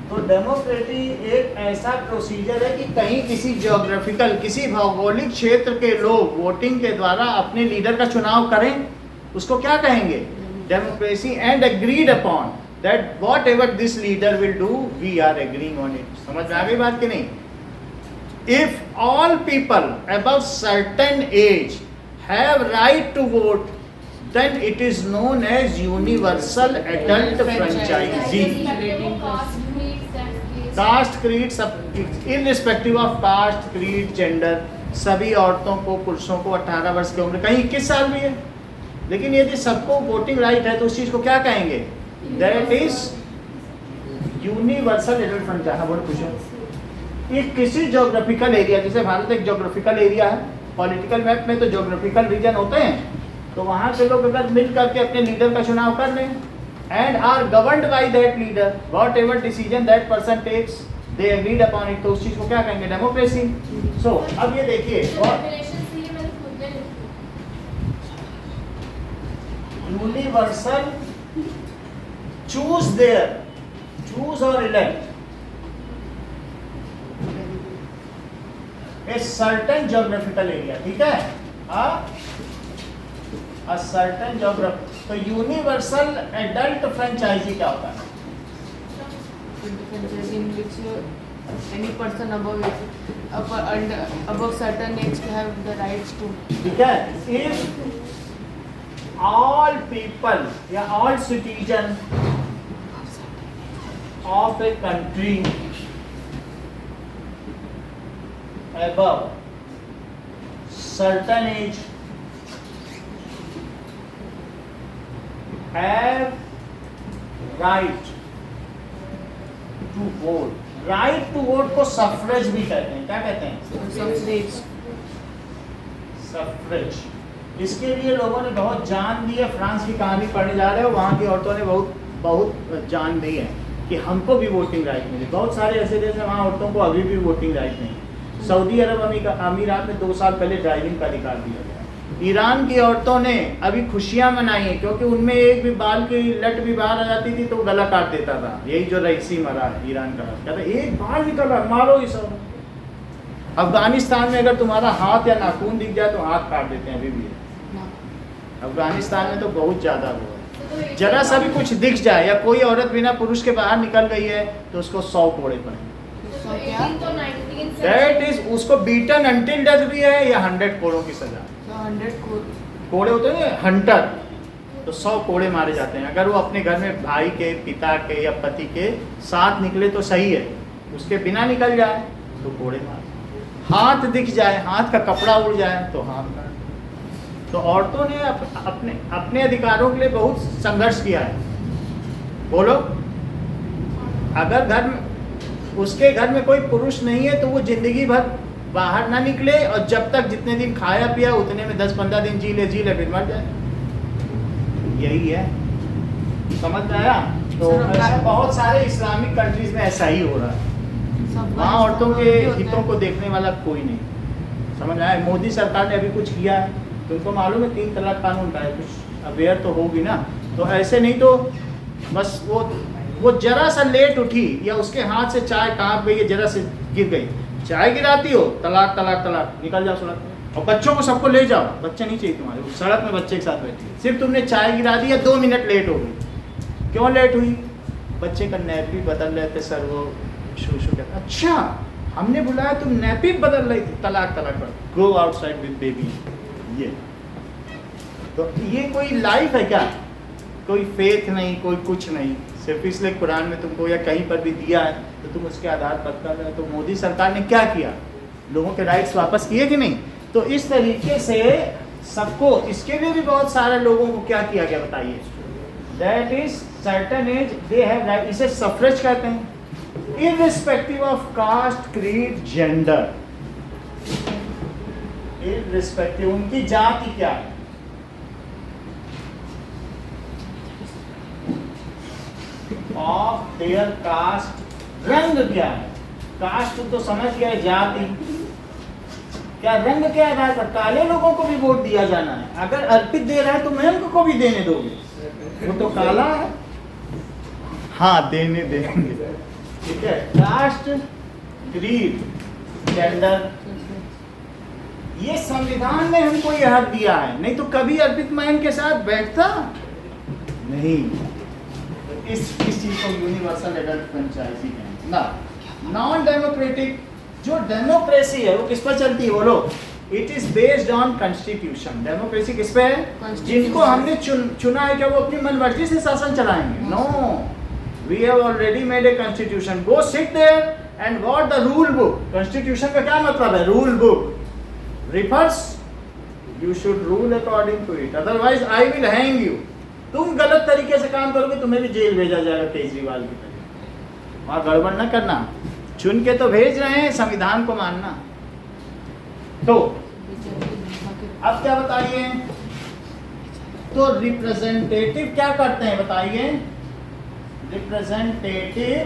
तो democracy एक ऐसा प्रोसीजर है कि कहीं किसी ज्योग्राफिकल, किसी भौगोलिक क्षेत्र के लोग वोटिंग के द्वारा अपने लीडर का चुनाव करें, उसको क्या कहेंगे? Democracy. And agreed upon that whatever this leader will do we are agreeing on it. समझ में आ गई बात कि नहीं? If all people above certain age have right to vote, then it is known as universal adult franchisee. Caste, creed, सब irrespective of caste, creed, gender, सभी औरतों को, पुरुषों को 18 वर्ष की उम्र, कहीं 21 साल भी है, लेकिन यदि सबको वोटिंग राइट है तो उस चीज को क्या कहेंगे? That is universal adult franchisee. बोलो पूछो। ये किसी ज्योग्राफिकल एरिया, जैसे भारत एक ज्योग्राफिकल एरिया है, पॉलिटिकल मैप में तो ज्योग्राफिकल रीजन होते हैं, तो वहाँ के लोग अगर मिल करके अपने लीडर का चुनाव कर लें and are governed by that leader, whatever decision that person takes they agreed upon it, तो उस चीज को क्या कहेंगे? डेमोक्रेसी। सो अब ये देखिए, यूनिवर्सल चूज देयर, चूज और elect a certain geographical area, ठीक है, a certain geography। तो यूनिवर्सल एडल्ट फ्रेंचाइजी क्या होता है? In which any person above certain age to have the rights to. ठीक है। If all people या all citizen of a country above certain age have right to vote, right to vote को suffrage भी कहते हैं। क्या कहते हैं? सफरेज। इसके लिए लोगों ने बहुत जान दी है। फ्रांस की कहानी पढ़ने जा रहे हो, वहाँ की औरतों ने बहुत जान दी है कि हमको भी वोटिंग राइट मिले। बहुत सारे ऐसे देश हैं वहाँ औरतों को अभी भी वोटिंग राइट नहीं। सऊदी अरब अमीरात में 2 साल पहले ड्राइविंग का अधिकार दिया गया। ईरान की औरतों ने अभी खुशियां मनाई हैं, क्योंकि उनमें एक भी बाल की लट भी बाहर आ जाती थी तो गला काट देता था। यही जो रईसी मरा है ईरान का, कहता एक बाल निकला मारो इस। अफगानिस्तान में अगर तुम्हारा हाथ या नाखून दिख जाए तो हाथ काट देते हैं अभी भी। अफगानिस्तान में तो बहुत ज्यादा हुआ है। जरा सा भी कुछ दिख जाए या कोई औरत बिना पुरुष के बाहर निकल गई है तो उसको 100 कोड़े पड़े। दैट इज, उसको बीटन अंटिल डेथ भी है या 100 कोड़ों की सजा। 100 कोड़े होते हैं हंटर, तो 100 कोड़े मारे जाते हैं। अगर वो अपने घर में भाई के, पिता के या पति के साथ निकले तो सही है, उसके बिना निकल जाए तो कोड़े मार। हाथ दिख जाए, हाथ का कपड़ा उड़ जाए तो हाथ का। तो औरतों ने अपने अधिकारों के लिए बहुत संघर्ष किया है। बोलो, अगर घर में उसके घर में कोई पुरुष नहीं है तो वो जिंदगी भर बाहर ना निकले, और जब तक जितने दिन खाया पिया उतने में 10-15 दिन जी ले फिर मर जाए। यही है, समझ में आया? तो ऐसा बहुत सारे इस्लामिक कंट्रीज में ऐसा ही हो रहा है। वहाँ औरतों के हितों को देखने वाला कोई नहीं। समझ आया? मोदी सरकार ने अभी कुछ किया है, तुमको मालूम है 3 तलाक कानून का है, कुछ अवेयर तो होगी ना। तो ऐसे नहीं तो बस वो जरा सा लेट उठी या उसके हाथ से चाय कांप गई, जरा से गिर गई, चाय गिराती हो तलाक तलाक तलाक, निकल जाओ सड़क। और बच्चों को सबको ले जाओ, बच्चे नहीं चाहिए तुम्हारे, सड़क में बच्चे के साथ बैठी, सिर्फ तुमने चाय गिरा दी या 2 मिनट लेट हो गई। क्यों लेट हुई? बच्चे का नैपी बदल रहे थे सर, वो शू कहता, अच्छा हमने बुलाया तुम नैपी बदल रही थी, तलाक तलाक पर, गो आउटसाइड विद बेबी। ये तो ये कोई लाइफ है क्या? कोई फेथ नहीं, कोई कुछ नहीं, सिर्फ इसलिए कुरान में तुमको या कहीं पर भी दिया है तो तुम उसके आधार पर कर रहे हो। तो मोदी सरकार ने क्या किया? लोगों के राइट्स वापस किए कि नहीं? तो इस तरीके से सबको, इसके लिए भी बहुत सारे लोगों को क्या किया गया बताइए? That is certain age they have right, इसे सफरेज कहते हैं, irrespective of caste, creed, gender, irrespective उनकी जाति क्या है, ऑफ देयर कास्ट, रंग क्या है? कास्ट तो समझ गया, जाति क्या, रंग क्या है? काले लोगों को भी वोट दिया जाना है। अगर अर्पित दे रहा है तो मैं उनको भी देने दोगे, वो तो काला है। हाँ देने देंगे, ठीक है। कास्ट, क्रीड, जेंडर, ये संविधान ने हमको यह हक दिया है, नहीं तो कभी अर्पित मैन के साथ बैठता नहीं। इस चीज को यूनिवर्सल एडल्ट फ्रेंचाइजी है ना। नॉन डेमोक्रेटिक, जो डेमोक्रेसी है वो किस पर चलती है बोलो? It is based on constitution. Democracy किस पे है? जिनको हमने चुना है, क्या वो अपनी मनमर्जी से शासन चलाएंगे? No, we have already made a constitution, go sit there and what the rule book. Constitution का क्या मतलब है? Rule book refers you should rule according to it, otherwise I will hang you. तुम गलत तरीके से काम करोगे तुम्हें भी जेल भेजा जाएगा केजरीवाल की तरह। वहां गड़बड़ न करना, चुन के तो भेज रहे हैं, संविधान को मानना। तो अब क्या बताइए? तो रिप्रेजेंटेटिव क्या करते हैं बताइए? रिप्रेजेंटेटिव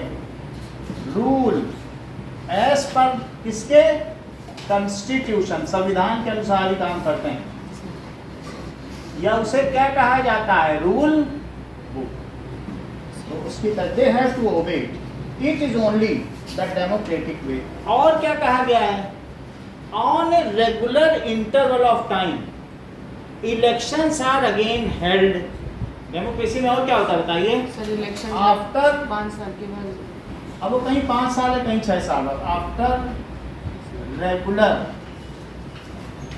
रूल एज पर किसके? कॉन्स्टिट्यूशन, संविधान के अनुसार ही काम करते हैं, या उसे क्या कहा जाता है? Rule book. तो उसकी they have to obey it is only the democratic way. और क्या कहा गया है? On a regular interval of time elections are again held. Democracy में और क्या होता है बताइए? सर इलेक्शन आफ्टर 5 साल के बाद, अब वो कहीं 5 साल है कहीं 6 साल है, after regular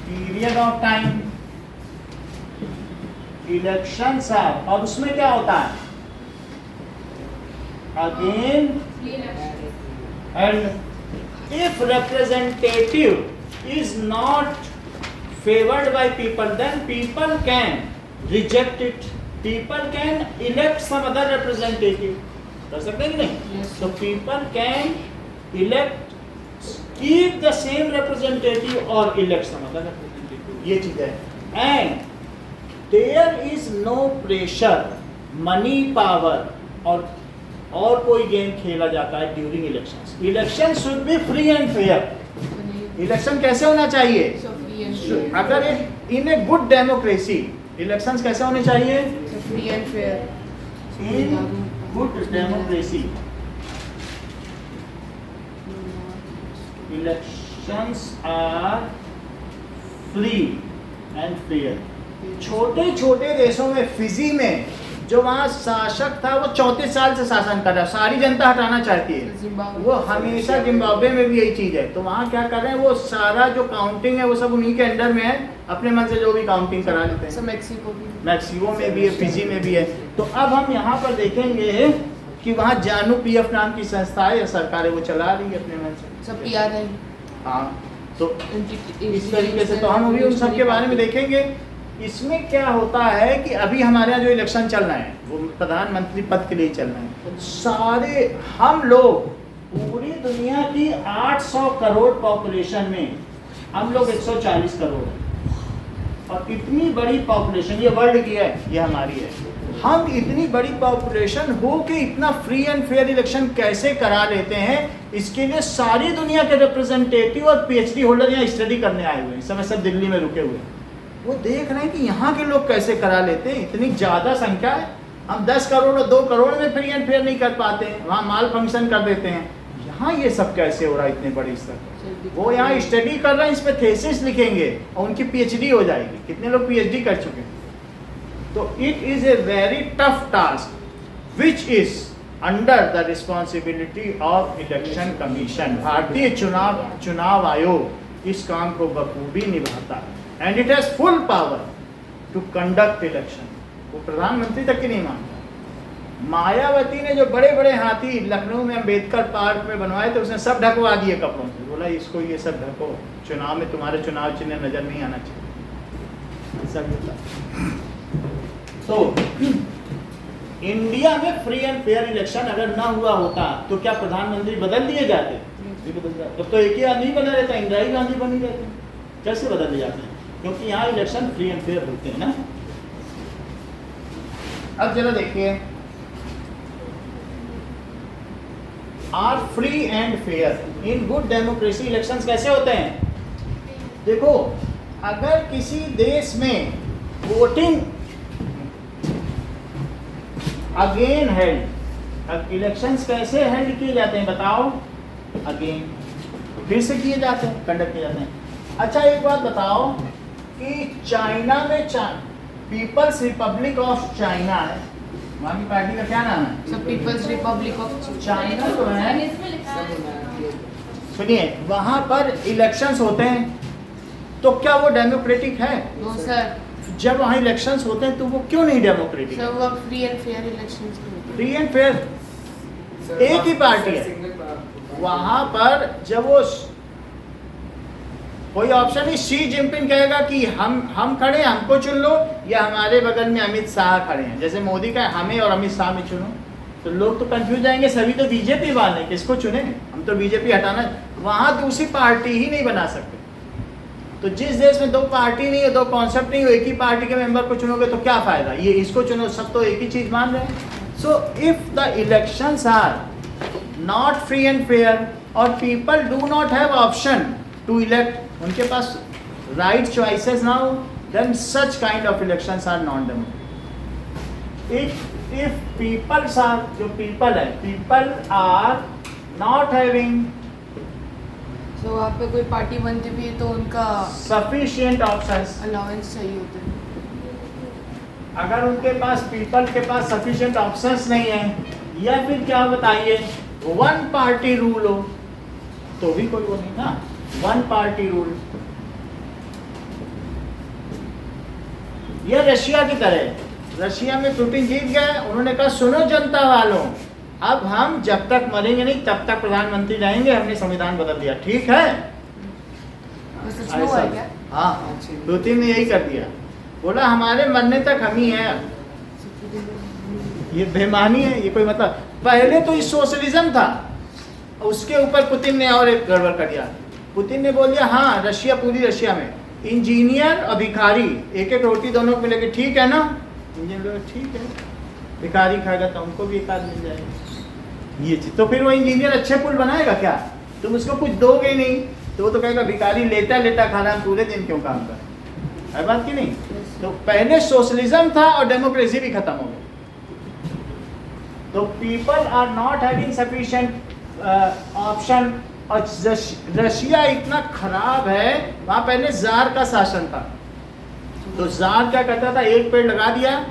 period of time elections are, और उसमें क्या होता है? Again and if representative is not favoured by people then people can reject it, people can elect some other representative. कर सकते हैं कि नहीं? so people can elect, keep the same representative or elect some other representative. ये चीज है। and there is no pressure, money power और कोई गेम खेला जाता है during elections. Election should be free and fair. Election कैसे होना चाहिए? अगर in a good democracy elections कैसे होने चाहिए? Free and fair. In good democracy elections are free and fair. छोटे छोटे देशों में, फिजी में जो वहाँ शासक था वो 34 साल से शासन कर रहा है, सारी जनता हटाना चाहती है वो हमेशा। जिम्बाब्वे में भी यही चीज़ है। तो वहाँ क्या कर रहे हैं, वो सारा जो काउंटिंग है वो सब उन्हीं के अंडर में है, अपने मन से जो भी काउंटिंग करा लेते हैं। मैक्सिको में भी है, फिजी में भी है। तो अब हम यहाँ पर देखेंगे कि वहाँ जानू PF नाम की संस्था है या सरकार है, वो चला रही है अपने मन से। सब PR है। हाँ, तो उनकी इस तरीके से तो हम अभी उन सब के बारे में देखेंगे। इसमें क्या होता है कि अभी हमारे यहाँ जो इलेक्शन चल रहा है वो प्रधानमंत्री पद के लिए चल रहा है। सारे हम लोग पूरी दुनिया की 800 करोड़ पॉपुलेशन में हम लोग 140 करोड़ हैं, और इतनी बड़ी पॉपुलेशन, ये वर्ल्ड की है, ये हमारी है। हम इतनी बड़ी पॉपुलेशन हो के इतना फ्री एंड फेयर इलेक्शन कैसे करा लेते हैं, इसके लिए सारी दुनिया के रिप्रेजेंटेटिव और पीएचडी होल्डर यहाँ स्टडी करने आए हुए हैं। इस समय सब दिल्ली में रुके हुए हैं, वो देख रहे हैं कि यहाँ के लोग कैसे करा लेते हैं। इतनी ज़्यादा संख्या है, हम 10 करोड़ और 2 करोड़ में फ्री एंड फेयर नहीं कर पाते हैं, वहाँ माल फंक्शन कर देते हैं। यहाँ ये सब कैसे हो रहा है इतने बड़े स्तर पर? वो यहाँ स्टडी कर रहे हैं, इस पर थेसिस लिखेंगे और उनकी पीएचडी हो जाएगी। कितने लोग पीएचडी कर चुके हैं? तो it is a very tough task which is under the responsibility of election commission. भारतीय चुनाव आयोग इस काम को बखूबी निभाता है and it has full power to conduct election. वो प्रधानमंत्री तक की नहीं मानता। मायावती ने जो बड़े बड़े हाथी लखनऊ में अम्बेडकर पार्क में बनवाए थे, उसने सब ढकवा दिए कपड़ों से, बोला इसको ये सब ढको, चुनाव में तुम्हारे चुनाव चिन्ह नजर नहीं आना चाहिए। ऐसा भी होता। तो इंडिया में फ्री एंड फेयर इलेक्शन अगर ना हुआ होता तो क्या प्रधानमंत्री बदल दिए जाते? तब तो एक ही आदमी बना रहता, इंदिरा गांधी बनी रहते। कैसे बदल दिए जाते हैं? क्योंकि यहाँ इलेक्शन फ्री एंड फेयर होते हैं ना। अब जरा देखिए, are free and fair in good democracy elections कैसे होते हैं? देखो, अगर किसी देश में वोटिंग अगेन हेल्ड, अब इलेक्शंस कैसे हेल्ड किए जाते हैं बताओ? अगेन, फिर से किए जाते हैं, कंडक्ट किए जाते हैं। अच्छा एक बात बताओ कि चाइना में पीपल्स रिपब्लिक ऑफ चाइना है, वहाँ की पार्टी का क्या नाम है? सब पीपल्स रिपब्लिक ऑफ चाइना तो है। इसमें लिखा है। सुनिए, वहाँ पर इलेक्शंस होते हैं तो क्या वो डेमोक्रेटिक है? नो सर, जब वहाँ इलेक्शंस होते हैं तो वो क्यों नहीं डेमोक्रेटिक? सर वो फ्री एंड फेयर इलेक्शंस होते हैं। फ्री एंड फेयर एक ही पार्टी है वहाँ पर। जब वो कोई ऑप्शन नहीं, शी जिनपिंग कहेगा कि हम खड़े हैं, हमको चुन लो, या हमारे बगल में अमित शाह खड़े हैं, जैसे मोदी का हमें और अमित शाह में चुनो, तो लोग तो कंफ्यूज जाएंगे, सभी तो बीजेपी वाले, किसको चुने? हम तो बीजेपी हटाना। वहाँ दूसरी पार्टी ही नहीं बना सकते। तो जिस देश में दो पार्टी नहीं है, दो कॉन्सेप्ट नहीं हो, एक ही पार्टी के मेंबर को चुनोगे तो क्या फायदा? ये इसको चुनो, सब तो एक ही चीज मान रहे हैं। So if the elections are not free and fair और people do not have option to elect, उनके पास राइट चॉइसेस ना हो, then such kind of elections are non democratic. If peoples are, जो पीपल है, पीपल आर नॉट हैविंग तो वहाँ पे कोई पार्टी बनती भी है तो उनका सफिशिएंट ऑप्शंस, अलाउंस चाहिए होता है। अगर उनके पास, पीपल के पास सफिशिएंट ऑप्शंस नहीं है, या फिर क्या बताइए, वन पार्टी रूल हो, तो भी कोई वो नहीं ना। वन पार्टी रूल, यह रशिया की तरह। रशिया में पुतिन जीत गए, उन्होंने कहा सुनो जनता वालों, अब हम जब तक मरेंगे नहीं तब तक प्रधानमंत्री रहेंगे, हमने संविधान बदल दिया, ठीक है? वो सच में हुआ है क्या? हाँ, पुतिन ने यही कर दिया, बोला हमारे मरने तक हम ही हैं। ये बेईमानी है, ये कोई मतलब? पहले तो ये सोशलिज्म था, उसके ऊपर पुतिन ने और एक गड़बड़ कर दिया। पुतिन ने बोल दिया हाँ, रशिया, पूरी रशिया में इंजीनियर और भिखारी एक एक रोटी दोनों को मिलेगी, ठीक है ना? इंजीनियर ठीक है, भिखारी खाएगा तो हमको भी एक आध मिल जाएगा, ये चीज। तो फिर वो इंजीनियर अच्छे पुल बनाएगा क्या? तुम उसको कुछ दोगे नहीं तो वो तो कहेगा भिखारी लेटा लेटा खाना, पूरे दिन क्यों काम कर, है बात की नहीं? तो पहले सोशलिज्म था और डेमोक्रेसी भी खत्म हो गई। तो people are not having sufficient option. और रशिया इतना खराब है, वहाँ पहले जार का शासन था, तो जार क्या करता था, एक पेड़ लगा दिया,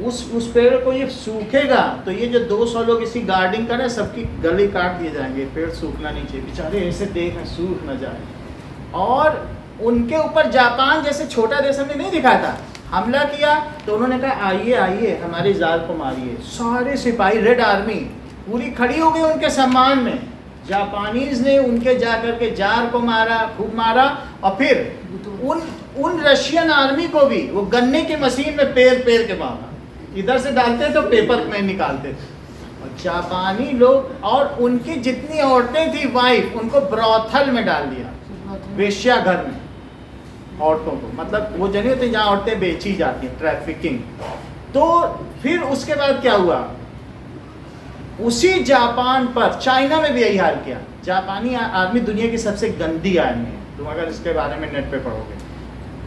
उस पेड़ को ये सूखेगा तो ये जो 200 लोग इसकी गार्डिंग करें, सबकी गले काट दिए जाएंगे, पेड़ सूखना नहीं चाहिए, बेचारे ऐसे देख सूख न जाए। और उनके ऊपर जापान जैसे छोटा देश हमने नहीं दिखाया था, हमला किया तो उन्होंने कहा आइए आइए हमारे जार को मारिए। सारे सिपाही, रेड आर्मी पूरी खड़ी हो गई उनके सम्मान में, जापानीज ने उनके जाकर के जार को मारा, खूब मारा, और फिर उन रशियन आर्मी को भी वो गन्ने की मशीन में पेर के मारा, इधर से डालते तो पेपर में निकालते थे। और जापानी लोग और उनकी जितनी औरतें थी वाइफ, उनको ब्रॉथल में डाल दिया, वेश्या घर में औरतों को, मतलब वो जगह होती जहाँ औरतें बेची जाती हैं, ट्रैफिकिंग। तो फिर उसके बाद क्या हुआ, उसी जापान पर चाइना में भी यही हाल किया। जापानी आर्मी दुनिया की सबसे गंदी आर्मी है, तुम अगर इसके बारे में नेट पे पढ़ोगे।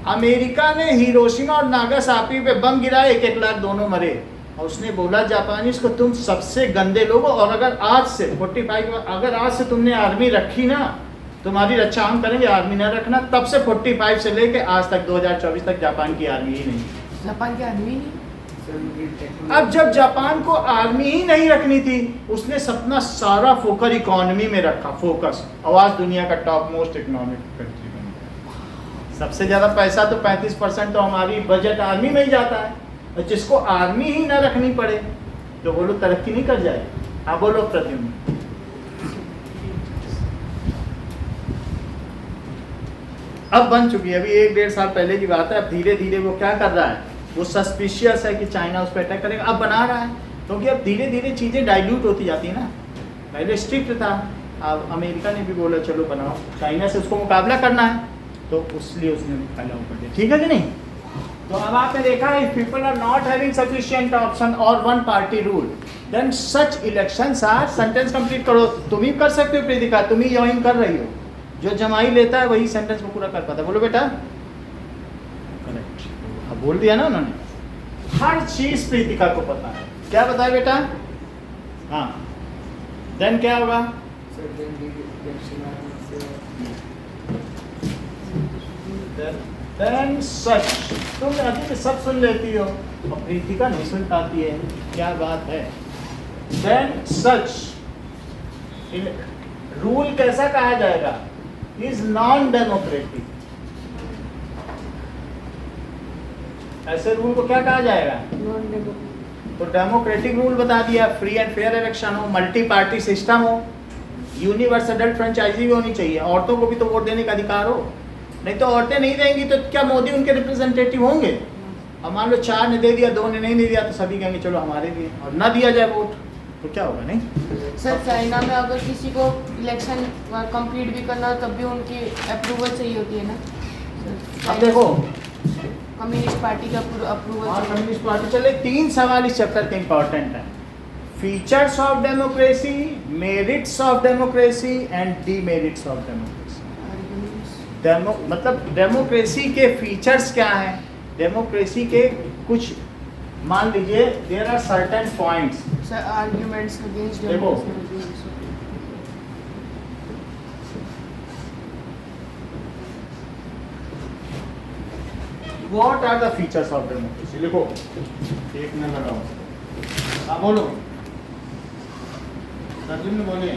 अमेरिका ने हिरोशिमा और नागासाकी पे बम गिराए, 1-1 लाख दोनों मरे, और उसने बोला जापानीज को तुम सबसे गंदे लोग हो, और अगर आज से 45 अगर आज से तुमने आर्मी रखी ना, तुम्हारी रक्षा हम करेंगे, आर्मी न रखना। तब से 45 से लेके आज तक 2024 तक जापान की आर्मी ही नहीं। जापान की आर्मी नहीं। अब जब जापान को आर्मी ही नहीं रखनी थी, उसने अपना सारा फोकस इकोनॉमी में रखा, फोकस, और आज दुनिया का टॉप मोस्ट इकोनॉमिक कंट्री बन गया। सबसे ज्यादा पैसा तो 35% तो हमारी बजट आर्मी में ही जाता है, और जिसको आर्मी ही ना रखनी पड़े तो वो लोग तरक्की नहीं कर जाए। हाँ बोलो प्रद्युम्न। अब बन चुकी है, अभी 1-1.5 साल पहले की बात है। अब धीरे धीरे वो क्या कर रहा है, वो सस्पिशियस है कि चाइना उस पर अटैक करेगा, अब बना रहा है, क्योंकि अब धीरे धीरे चीज़ें डाइल्यूट होती जाती है ना। पहले स्ट्रिक्ट था, अब अमेरिका ने भी बोला चलो बनाओ, चाइना से उसको मुकाबला करना है, तो इसलिए उसने अलाउ कर दिया। ठीक है कि नहीं? तो अब आपने देखा है, people are not having sufficient option और one party rule, then such elections are. Sentence complete करो, तुम ही कर सकते हो प्रीतिका, तुम ही ज्वाइन कर रही हो। जो जमाई लेता है वही सेंटेंस को पूरा कर पाता है। बोलो बेटा। करेक्ट, अब बोल दिया ना उन्होंने। हर चीज प्रीतिका को पता है। क्या पता है बेटा? हाँ, देन क्या होगा? Then such. तुम अभी तो सब सुन लेती हो और प्रीतिका नहीं सुन पाती है, क्या बात है? देन सच रूल कैसा कहा जाएगा? Is non democratic. ऐसे रूल को क्या कहा जाएगा? Non democratic. तो डेमोक्रेटिक रूल बता दिया, फ्री एंड फेयर इलेक्शन हो, मल्टी पार्टी सिस्टम हो, यूनिवर्सल अडल्ट फ्रेंचाइजी भी होनी चाहिए, औरतों को भी तो वोट देने का अधिकार हो। नहीं तो औरतें नहीं देंगी तो क्या मोदी उनके रिप्रेजेंटेटिव होंगे? अब मान लो 4 ने दे दिया, 2 ने नहीं दे दिया, तो सभी कहेंगे चलो हमारे भी, और ना दिया जाए वोट तो क्या होगा? नहीं सर, चाइना में अगर किसी को इलेक्शन कंप्लीट भी करना हो तब भी उनकी अप्रूवल चाहिए होती है ना। अब देखो, कम्युनिस्ट पार्टी का अप्रूवल और कम्युनिस्ट पार्टी चले। 3 सवाल इस चैप्टर के इंपॉर्टेंट हैं। Features of democracy, merits of democracy and demerits of democracy. मतलब डेमोक्रेसी के फीचर्स क्या हैं, डेमोक्रेसी के कुछ, मान लीजिए there are certain points, arguments against देखो, what are the features of democracy? लिखो, एक न लगाओ। हाँ बोलो, अर्जुन ने बोले।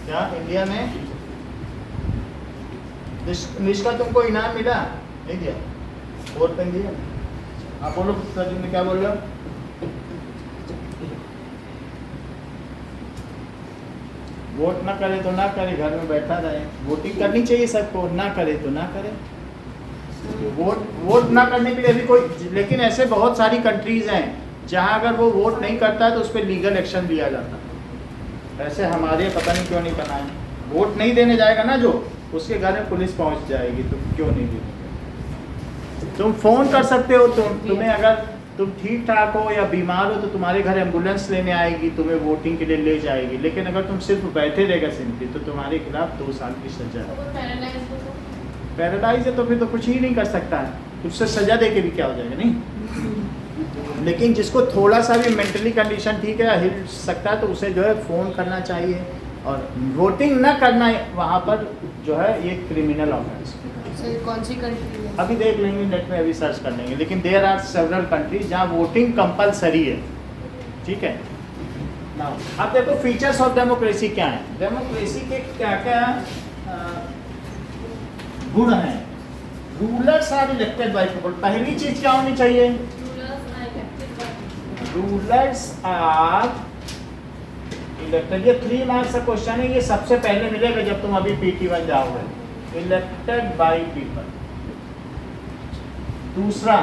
क्या इंडिया में निष्का तुमको इनाम मिला? नहीं दिया, वोट पेन दिया? आप बोलो अर्जुन ने क्या बोल रहे हो? वोट ना करे तो ना करे, घर में बैठा रहे। वोटिंग करनी चाहिए सबको, ना करे तो ना करे। वोट ना करने के लिए भी कोई, लेकिन ऐसे बहुत सारी कंट्रीज हैं जहां अगर वो वोट नहीं करता है तो उस पर लीगल एक्शन लिया जाता है। ऐसे हमारे पता नहीं क्यों नहीं बनाए। वोट नहीं देने जाएगा ना जो, उसके घर में पुलिस पहुंच जाएगी, तो क्यों नहीं देंगे? तुम फोन कर सकते हो, तुम्हें अगर तुम ठीक ठाक हो या बीमार हो तो तुम्हारे घर एम्बुलेंस लेने आएगी, तुम्हें वोटिंग के लिए ले जाएगी। लेकिन अगर तुम सिर्फ बैठे रहेगा सिंपली, तो तुम्हारे खिलाफ 2 साल की सजा है। पैरालाइज है तो फिर तो कुछ ही नहीं कर सकता है, उससे सजा दे के भी क्या हो जाएगा? नहीं। लेकिन जिसको थोड़ा सा भी मेंटली कंडीशन ठीक है, हिल सकता है, तो उसे जो है फ़ोन करना चाहिए। और वोटिंग ना करना वहाँ पर जो है ये क्रिमिनल ऑफेंस। कौन सी कंट्री है? अभी देख लेंगे, नेट में अभी सर्च कर लेंगे। लेकिन देयर आर सेवरल कंट्रीज जहाँ वोटिंग कंपलसरी है। ठीक है ना? अब देखो फीचर्स ऑफ डेमोक्रेसी क्या है। डेमोक्रेसी के क्या क्या गुण हैं rulers are elected by people. पहली चीज क्या होनी चाहिए? Rulers are elected. ये 3 मार्क्स का क्वेश्चन है, ये सबसे पहले मिलेगा जब तुम अभी PT1 जाओगे। Elected by people. दूसरा,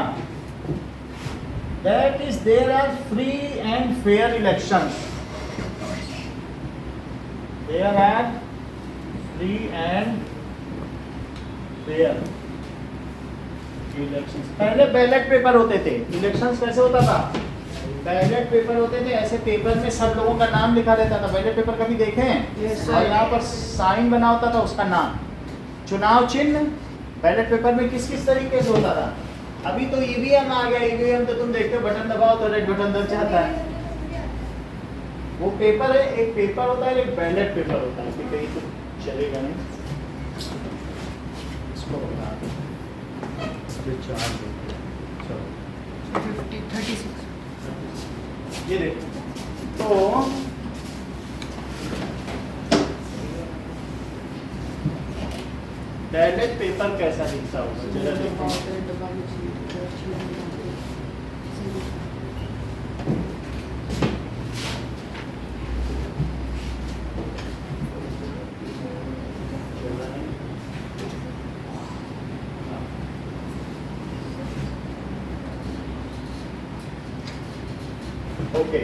that is there are free and fair elections. There are free and fair elections. पहले बैलेट पेपर होते थे, इलेक्शंस कैसे होता था? बैलेट पेपर होते थे, ऐसे पेपर में सब लोगों का नाम लिखा रहता था। बैलेट पेपर कभी देखे हैं? Yes, sir. और यहाँ पर साइन बना होता था उसका नाम। चुनाव चिन्ह बैलेट पेपर में किस किस तरीके से होता था? अभी तो EVM आ गया। EVM तो तुम देखते हो बटन दबाओ तो रेड बटन दब जाता है। वो पेपर है, एक पेपर होता है, एक बैलेट पेपर होता है। कहीं तो चलेगा नहीं, इसको बता दो। चलो 36। ये देखो, तो बैलेट पेपर कैसा दिखता होगा जरा देखो। Okay,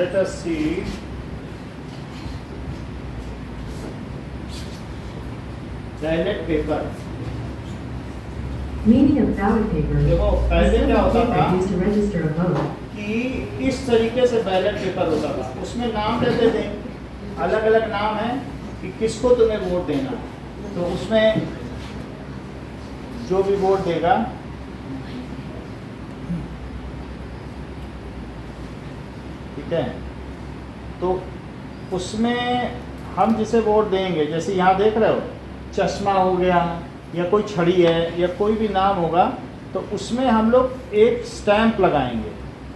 let us see ballot paper. Meaning of ballot paper देखो, पहले is क्या होता था? used to register a vote. कि इस तरीके से बैलेट पेपर होता था, उसमें नाम रहते थे, अलग अलग नाम है कि किसको तुम्हें वोट देना। तो उसमें जो भी वोट देगा, ठीक है, तो उसमें हम जिसे वोट देंगे, जैसे यहाँ देख रहे हो चश्मा हो गया या कोई छड़ी है या कोई भी नाम होगा, तो उसमें हम लोग एक स्टैंप लगाएंगे।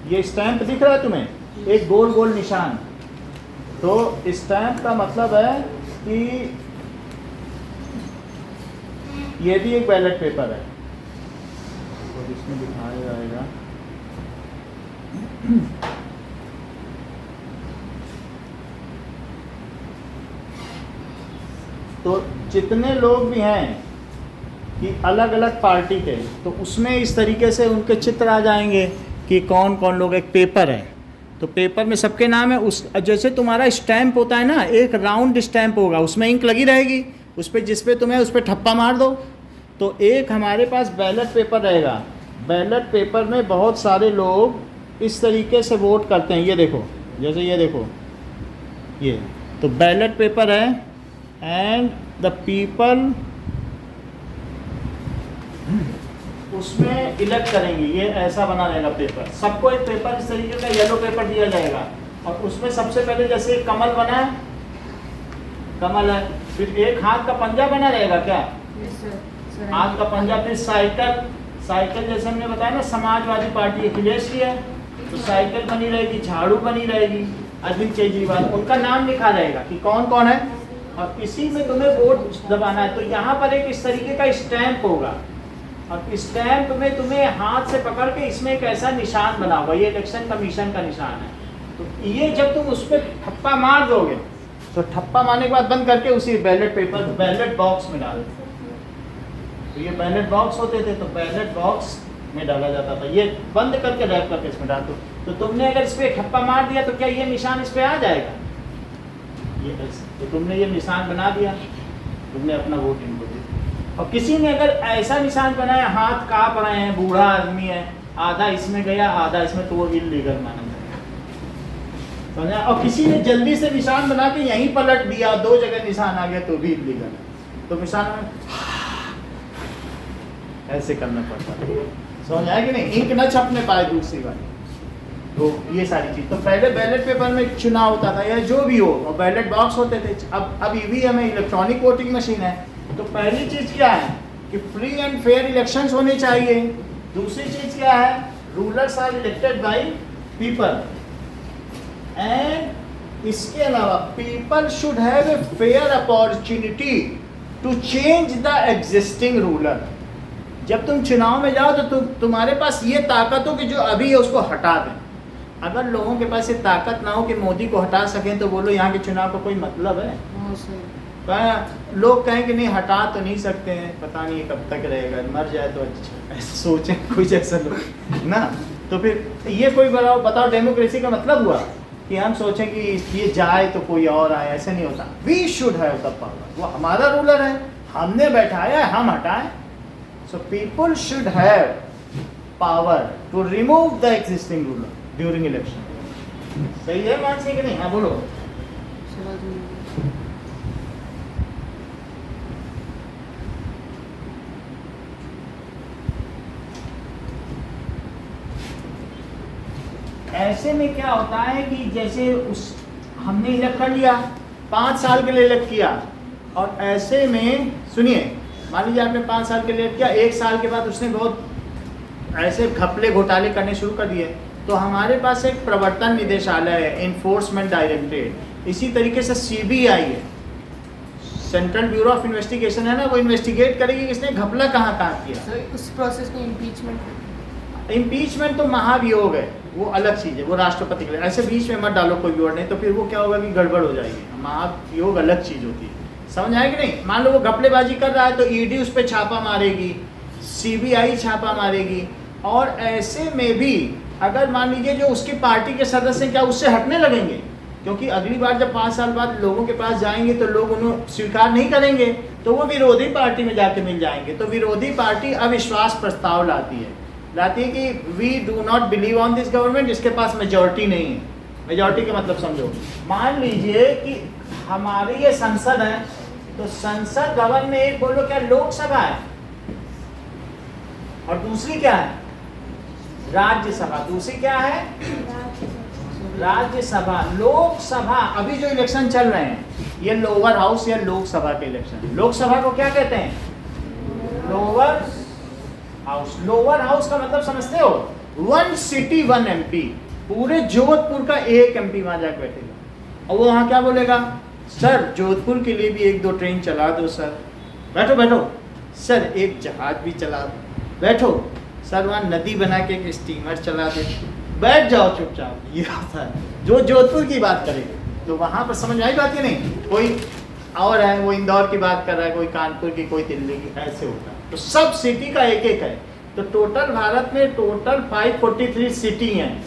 ये स्टैंप दिख रहा है तुम्हें, एक गोल गोल निशान। तो स्टैंप का मतलब है कि ये भी एक बैलेट पेपर है, और इसमें दिखाया जाएगा। तो जितने लोग भी हैं कि अलग अलग पार्टी के, तो उसमें इस तरीके से उनके चित्र आ जाएंगे कि कौन कौन लोग। एक पेपर है, तो पेपर में सबके नाम है। उस जैसे तुम्हारा स्टैंप होता है ना, एक राउंड स्टैंप होगा, उसमें इंक लगी रहेगी, उस पर जिस पे तुम्हें उस पर ठप्पा मार दो। तो एक हमारे पास बैलेट पेपर रहेगा। बैलेट पेपर में बहुत सारे लोग इस तरीके से वोट करते हैं। ये देखो, जैसे ये देखो, ये तो बैलेट पेपर है। एंड द पीपल उसमें इलेक्ट करेंगे। ये ऐसा बना रहेगा पेपर, सबको एक पेपर इस तरीके का येलो पेपर दिया जाएगा, और उसमें सबसे पहले जैसे एक कमल बना है, कमल है, फिर एक हाथ का पंजा बना रहेगा। क्या हाथ का पंजा? फिर साइकिल जैसे हमने बताया ना, समाजवादी पार्टी अखिलेश की है, तो साइकिल बनी रहेगी, झाड़ू बनी रहेगी, अरविंद केजरीवाल, उनका नाम लिखा रहेगा कि कौन कौन है, और इसी में तुम्हें वोट दबाना है। तो यहाँ पर एक इस तरीके का स्टैंप होगा, और स्टैंप में तुम्हें हाथ से पकड़ के इसमें एक ऐसा निशान बना होगा, ये इलेक्शन कमीशन का निशान है। तो ये जब तुम उस पर ठप्पा मार दोगे, तो ठप्पा मारने के बाद बंद करके उसी बैलेट पेपर बैलेट बॉक्स में डाल दो। तो ये बैलेट बॉक्स होते थे, तो बैलेट बॉक्स में डाला जाता था। ये बंद करके रैप करके इसमें डाल दो। तो तुमने अगर इस पर ठप्पा मार दिया, तो क्या ये निशान इस पर आ जाएगा? ये तो तुमने ये निशान बना दिया, तुमने अपना वोट इनको दिया। और किसी ने अगर ऐसा निशान बनाया, हाथ कांप रहे हैं, बूढ़ा आदमी है, आधा इसमें गया आधा इसमें, तो वो इल्लीगल माना जाएगा, समझा? और किसी ने जल्दी से निशान बना के यहीं पलट दिया, 2 जगह निशान आ गया, तो भी इल्लीगल है। तो निशान में ऐसे करना पड़ता है, समझ आया कि नहीं? इंक न छपने पाए दूसरी बार। तो ये सारी चीज़, तो पहले बैलेट पेपर में चुनाव होता था या जो भी हो, और बैलेट बॉक्स होते थे। अब ईवीएम है, इलेक्ट्रॉनिक वोटिंग मशीन है। तो पहली चीज़ क्या है कि फ्री एंड फेयर इलेक्शंस होने चाहिए। दूसरी चीज़ क्या है, rulers are elected by people, and इसके अलावा people should have a fair opportunity to change the existing ruler. जब तुम चुनाव में जाओ तो तुम्हारे पास ये ताकत हो कि जो अभी है उसको हटा दें। अगर लोगों के पास ये ताकत ना हो कि मोदी को हटा सकें तो बोलो यहाँ के चुनाव का कोई मतलब है? हाँ सही। लोग कहें कि नहीं हटा तो नहीं सकते हैं, पता नहीं कब तक रहेगा, मर जाए तो अच्छा, ऐसे सोचें कुछ ऐसा लोग ना। तो फिर ये कोई बताओ डेमोक्रेसी का मतलब हुआ कि हम सोचें कि ये जाए तो कोई और आए? ऐसे नहीं होता। We should have the power, वो हमारा रूलर है, हमने बैठाया है, हम हटाएं। So people should have power to remove the existing ruler during election. सही है मानसी कि नहीं? हाँ बोलो। समझ में ऐसे में क्या होता है कि जैसे हमने इलेक्ट कर लिया, 5 साल के लिए इलेक्ट किया, और ऐसे में सुनिए, मान लीजिए आपने 5 साल के लिए इलेक्ट किया, 1 साल के बाद उसने बहुत ऐसे घपले घोटाले करने शुरू कर दिए, तो हमारे पास एक प्रवर्तन निदेशालय है, इन्फोर्समेंट डायरेक्टरेट। इसी तरीके से CBI है, सेंट्रल ब्यूरो ऑफ इन्वेस्टिगेशन है ना, वो इन्वेस्टिगेट करेगी किसने घपला कहाँ किया। तो उस प्रोसेस में इम्पीचमेंट तो महाभियोग है, वो अलग चीज़ है, वो राष्ट्रपति के लिए। ऐसे बीच में मत डालो कोई वर्ड, नहीं तो फिर वो क्या होगा कि गड़बड़ हो जाएगी। महाभियोग अलग चीज़ होती है, समझ आए कि नहीं? मान लो वो घपलेबाजी कर रहा है तो ED उस पर छापा मारेगी, CBI छापा मारेगी। और ऐसे में भी अगर मान लीजिए जो उसकी पार्टी के सदस्य क्या उससे हटने लगेंगे, क्योंकि अगली बार जब 5 साल बाद लोगों के पास जाएंगे तो लोग उन्हें स्वीकार नहीं करेंगे, तो वो विरोधी पार्टी में जाके मिल जाएंगे। तो विरोधी पार्टी अविश्वास प्रस्ताव लाती है कि we do not believe on this government, जिसके पास मेजॉरिटी नहीं है। मेजॉरिटी का मतलब समझो, मान लीजिए कि हमारी ये संसद है, तो संसद भवन में एक बोलो क्या लोकसभा है, और दूसरी क्या है राज्यसभा। दूसरी क्या है राज्यसभा। लोकसभा, अभी जो इलेक्शन चल रहे हैं ये लोअर हाउस या लोकसभा के इलेक्शन। लोकसभा को क्या कहते हैं? Lower house. लोअर हाउस का मतलब समझते हो? 1 सिटी 1 MP। पूरे जोधपुर का एक MP वहां जाकर बैठेगा, और वो वहां क्या बोलेगा? सर जोधपुर के लिए भी 1-2 ट्रेन चला दो सर। बैठो बैठो सर, एक जहाज भी चला दो। बैठो सर, वहाँ नदी बना के एक स्टीमर चला दे। बैठ जाओ चुपचाप। ये होता है जो जोधपुर की बात करेगा। तो वहाँ पर समझ आई बात कि नहीं? कोई और है, वो इंदौर की बात कर रहा है, कोई कानपुर की, कोई दिल्ली की, ऐसे होता है। तो सब सिटी का एक एक है। तो टोटल भारत में टोटल 543 सिटी हैं।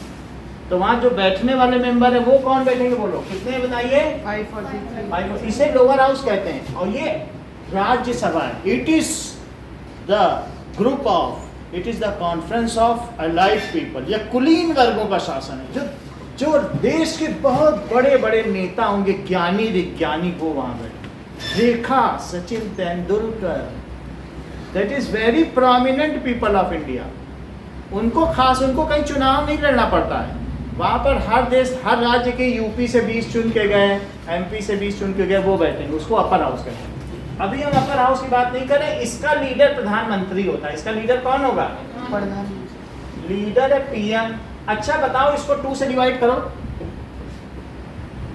तो वहाँ जो बैठने वाले मेंबर है वो कौन बैठेंगे बोलो? कितने बताइए? 543। इसे लोअर हाउस कहते हैं। और ये राज्यसभा है। It is the conference of allied people. यह कुलीन वर्गों का शासन है। जो देश के बहुत बड़े बड़े नेता होंगे, ज्ञानी विज्ञानी, वो वहां बैठे। Rekha, Sachin Tendulkar, that is very prominent people of India. उनको कहीं चुनाव नहीं लड़ना पड़ता है। वहाँ पर हर राज्य के यूपी से 20 चुन के गए, MP से 20 चुन के गए, वो बैठेंगे। उसको अपर हाउस कहते हैं। अभी हम अपर हाउस की बात नहीं करें। इसका लीडर प्रधानमंत्री होता है। इसका लीडर कौन होगा? प्रधानमंत्री। लीडर है PM। अच्छा बताओ, इसको 2 से डिवाइड करो।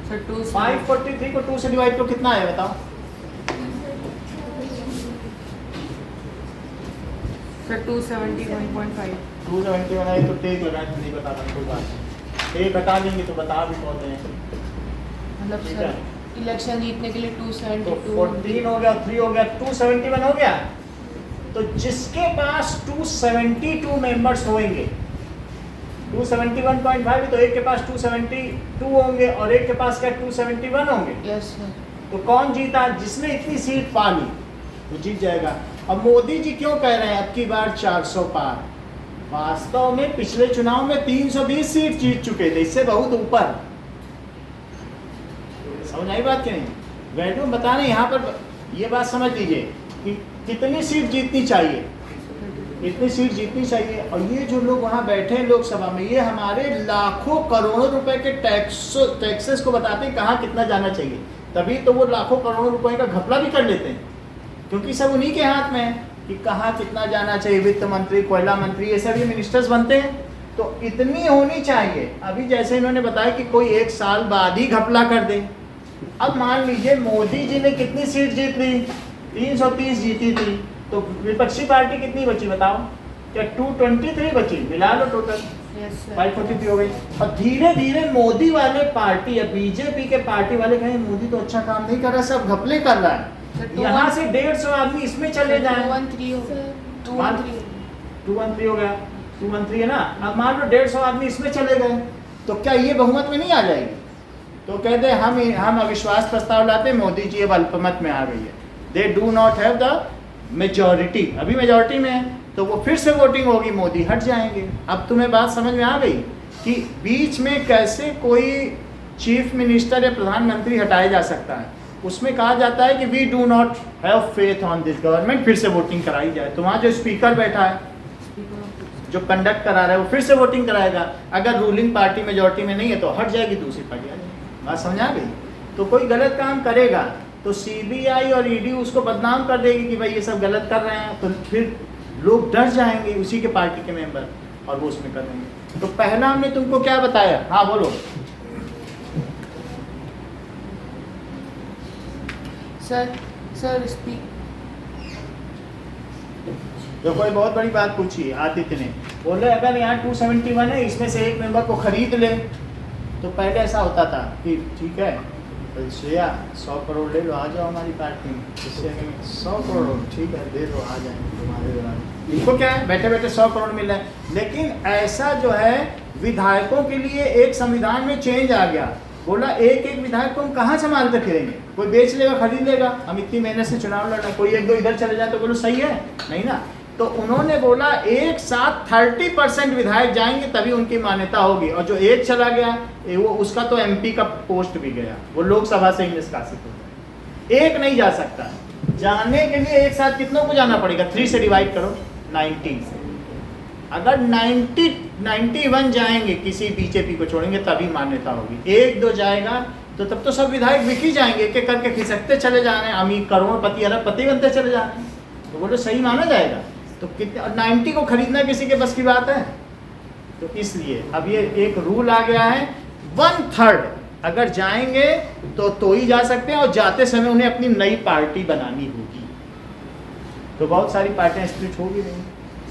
सर 543 को 2 से डिवाइड करो, कितना है बताओ? सर 271.5। 271 है तो टेक लगाए तो नहीं बताता कोई बात। एक हटा देंगे तो बता भी पाते हैं। मतलब ठीक सर है। इलेक्शन जीतने के लिए तो 272। 14 हो गया, 3 हो गया, 271 हो गया। तो जिसके पास 272 मेंबर्स होंगे, 271.5, तो एक के पास 272 होंगे और एक के पास क्या 271 होंगे। Yes sir. तो कौन जीता? जिसने इतनी सीट पा ली वो जीत जाएगा। अब मोदी जी क्यों कह रहे हैं अब की बार 400 पार? वास्तव में पिछले चुनाव में 320 सीट जीत चुके थे, इससे बहुत ऊपर। समझ आई बात कि नहीं? वैल्यू बता रहे यहाँ पर, ये बात समझ लीजिए कि कितनी सीट जीतनी चाहिए। इतनी सीट जीतनी चाहिए। और ये जो लोग वहाँ बैठे हैं लोकसभा में, ये हमारे लाखों करोड़ों रुपए के टैक्सेस को बताते हैं कहाँ कितना जाना चाहिए। तभी तो वो लाखों करोड़ों रुपए का घपला भी कर लेते हैं, क्योंकि सब उन्हीं के हाथ में है कि कहाँ कितना जाना चाहिए। वित्त मंत्री, कोयला मंत्री, ये सभी मिनिस्टर्स बनते हैं। तो इतनी होनी चाहिए। अभी जैसे इन्होंने बताया कि कोई 1 साल बाद ही घपला कर दे। अब मान लीजिए मोदी जी ने कितनी सीट जीत ली, 330 जीती थी, तो विपक्षी पार्टी कितनी बची बताओ? क्या 223 बची? मिला लो टोटल, यस सर। 543 हो गई। और धीरे धीरे मोदी वाले पार्टी या बीजेपी के पार्टी वाले कहें मोदी तो अच्छा काम नहीं कर रहा, सब घपले कर रहा है, तो यहाँ से 150 आदमी इसमें चले जाए। 213 हो गया। 213 213 हो गया, 213 है ना। अब मान लो 150 आदमी इसमें चले गए, तो क्या ये बहुमत में नहीं आ जाएगी? तो कहते हैं हम अविश्वास प्रस्ताव लाते, मोदी जी अब अल्पमत में आ गई है, दे do not have the majority, अभी मेजॉरिटी में है, तो वो फिर से वोटिंग होगी, मोदी हट जाएंगे। अब तुम्हें बात समझ में आ गई कि बीच में कैसे कोई चीफ मिनिस्टर या प्रधानमंत्री हटाया जा सकता है। उसमें कहा जाता है कि we do not have faith on this government, फिर से वोटिंग कराई जाए। तो वहाँ जो स्पीकर बैठा है, जो कंडक्ट करा रहा है, वो फिर से वोटिंग कराएगा। अगर रूलिंग पार्टी मेजॉरिटी में नहीं है तो हट जाएगी, दूसरी पार्टी आ जाएगी। बात समझ आ गई? तो कोई गलत काम करेगा तो सीबीआई और ईडी उसको बदनाम कर देगी कि भाई ये सब गलत कर रहे हैं, तो फिर लोग डर जाएंगे उसी के पार्टी के मेंबर, और वो उसमें कर देंगे। तो पहला हमने तुमको क्या बताया? हाँ बोलो। Sir speak. तो कोई बहुत बड़ी बात पूछी आदित्य ने, बोले अगर यहाँ 271 है, इसमें से एक मेंबर को खरीद ले। तो पहले ऐसा होता था कि ठीक है श्रेया 100 करोड़ ले लो, आ जाओ हमारी पार्टी में। इससे 100 करोड़ ठीक है दे दो, आ जाएंगे तुम्हारे द्वारा। इनको क्या है, बैठे बैठे 100 करोड़ मिल रहा है। लेकिन ऐसा जो है विधायकों के लिए एक संविधान में चेंज आ गया। बोला एक एक विधायक को हम कहाँ संभालते फिरेंगे, कोई बेच लेगा, खरीद लेगा, हम इतनी मेहनत से चुनाव लड़ रहे हैं, कोई एक दो इधर चले जाए तो बोलो सही है, नहीं ना। तो उन्होंने बोला एक साथ 30% विधायक जाएंगे तभी उनकी मान्यता होगी। और जो एक चला गया वो उसका तो एमपी का पोस्ट भी गया, वो लोकसभा से ही निष्कासित हो गया। एक नहीं जा सकता, जाने के लिए एक साथ कितनों को जाना पड़ेगा? 3 से डिवाइड करो, 90 से। अगर 91 जाएंगे, किसी बीजेपी को छोड़ेंगे तभी मान्यता होगी। 1-2 जाएगा तो तब तो सब विधायक बिक ही जाएंगे, एक एक करके खिसकते चले जाने, अमीर करोड़पति अरबपति बनते चले जाने। तो बोलो सही माना जाएगा? तो कितने 90 को खरीदना किसी के बस की बात है? तो इसलिए अब ये एक रूल आ गया है, 1/3 अगर जाएंगे तो ही जा सकते हैं, और जाते समय उन्हें अपनी नई पार्टी बनानी होगी। तो बहुत सारी पार्टियां स्प्लिट होगी नहीं।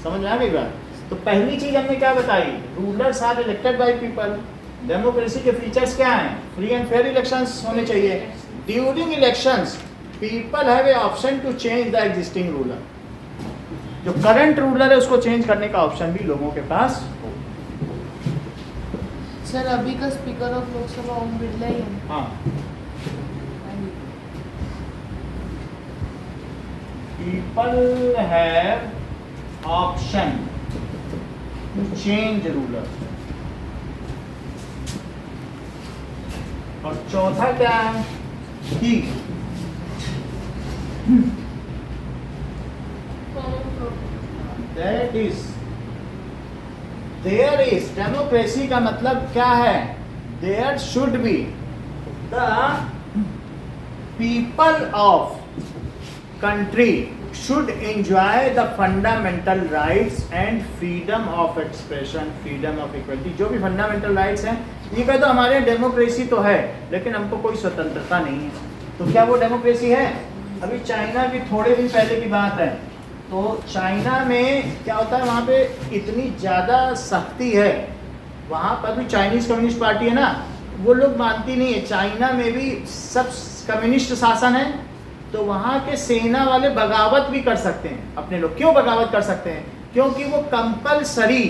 समझ में आ गई बात? तो पहली चीज हमने क्या बताई, rulers are elected by people. Democracy के फीचर्स क्या हैं? फ्री एंड फेयर इलेक्शंस होने चाहिए। During elections people have a option to change the existing ruler. जो करंट रूलर है उसको चेंज करने का ऑप्शन भी लोगों के पास हो। सर अभी का स्पीकर ऑफ लोकसभा ओम बिरला ही है। हाँ, people have option to change ruler. और चौथा क्या है कि That is, there is, democracy का मतलब क्या है? There should be the people of country should enjoy the fundamental rights and freedom of expression, freedom of equality। जो भी fundamental rights हैं, ये कहते हमारे डेमोक्रेसी तो है लेकिन हमको कोई स्वतंत्रता नहीं है। तो क्या वो डेमोक्रेसी है? अभी चाइना की थोड़े दिन पहले की बात है, तो चाइना में क्या होता है, वहाँ पे इतनी ज़्यादा सख्ती है, वहाँ पर भी चाइनीज़ कम्युनिस्ट पार्टी है ना, वो लोग मानती नहीं है। चाइना में भी सब कम्युनिस्ट शासन है, तो वहाँ के सेना वाले बगावत भी कर सकते हैं अपने लोग। क्यों बगावत कर सकते हैं? क्योंकि वो कंपलसरी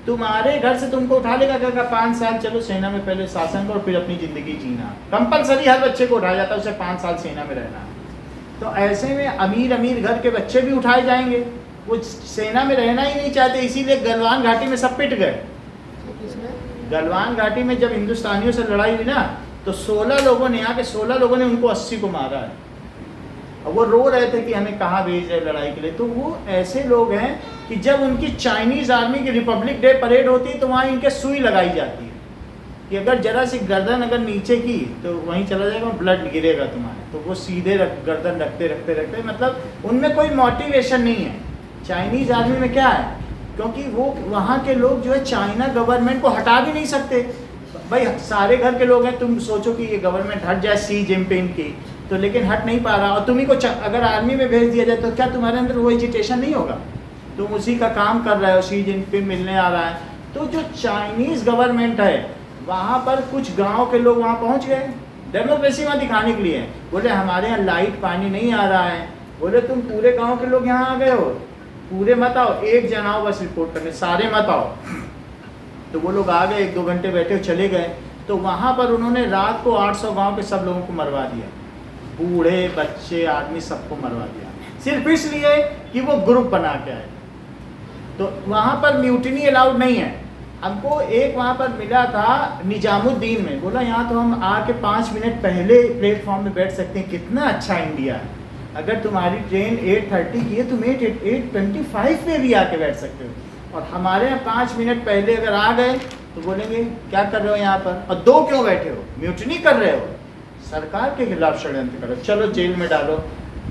तुम्हारे घर से तुमको उठा लेगा, क्या 5 साल चलो सेना में पहले शासन करो फिर अपनी ज़िंदगी जीना। कंपलसरी हर बच्चे को उठाया जाता है, उसे 5 साल सेना में रहना। तो ऐसे में अमीर घर के बच्चे भी उठाए जाएंगे, वो सेना में रहना ही नहीं चाहते, इसीलिए गलवान घाटी में सब पिट गए। गलवान घाटी में जब हिंदुस्तानियों से लड़ाई हुई ना, तो 16 लोगों ने, यहाँ के 16 लोगों ने उनको 80 को मारा है। और वो रो रहे थे कि हमें कहाँ भेज रहे लड़ाई के लिए। तो वो ऐसे लोग हैं कि जब उनकी चाइनीज़ आर्मी की रिपब्लिक डे परेड होती है तो वहाँ इनके सुई लगाई जाती है कि अगर जरा सी गर्दन अगर नीचे की तो वहीं चला जाएगा, ब्लड गिरेगा तुम्हारे। तो वो सीधे गर्दन रखते रखते रखते, मतलब उनमें कोई मोटिवेशन नहीं है। चाइनीज़ आर्मी में क्या है, क्योंकि वो वहाँ के लोग जो है चाइना गवर्नमेंट को हटा भी नहीं सकते। भाई सारे घर के लोग हैं, तुम सोचो कि ये गवर्नमेंट हट जाए शी जिनपिंग की, तो लेकिन हट नहीं पा रहा। और तुम्ही को अगर आर्मी में भेज दिया जाए तो क्या तुम्हारे अंदर वो एजिटेशन नहीं होगा? तुम उसी का काम कर रहे हो, शी जिनपिंग मिलने आ रहा है। तो जो चाइनीज़ गवर्नमेंट है वहाँ पर कुछ गाँव के लोग वहाँ पहुँच गए डेमोक्रेसी वहाँ दिखाने के लिए। बोले हमारे यहाँ लाइट पानी नहीं आ रहा है। बोले तुम पूरे गाँव के लोग यहाँ आ गए हो, पूरे मत आओ, एक जन आओ बस रिपोर्ट करने, सारे मत आओ। तो वो लोग आ गए, 1-2 घंटे बैठे चले गए। तो वहाँ पर उन्होंने रात को 800 गांव के सब लोगों को मरवा दिया, बूढ़े बच्चे आदमी सबको मरवा दिया, सिर्फ इसलिए कि वो ग्रुप बना के आए। तो वहाँ पर म्यूटिनी अलाउड नहीं है। हमको एक वहाँ पर मिला था निजामुद्दीन में, बोला यहाँ तो हम आके 5 मिनट पहले प्लेटफॉर्म में बैठ सकते हैं, कितना अच्छा इंडिया है। अगर तुम्हारी ट्रेन 8:30 की है तुम 8:25 में भी आके बैठ सकते हो, और हमारे यहाँ 5 मिनट पहले अगर आ गए तो बोलेंगे क्या कर रहे हो यहाँ पर, और 2 क्यों बैठे हो, म्यूटनी कर रहे हो, सरकार के खिलाफ षड्यंत्र करो, चलो जेल में डालो।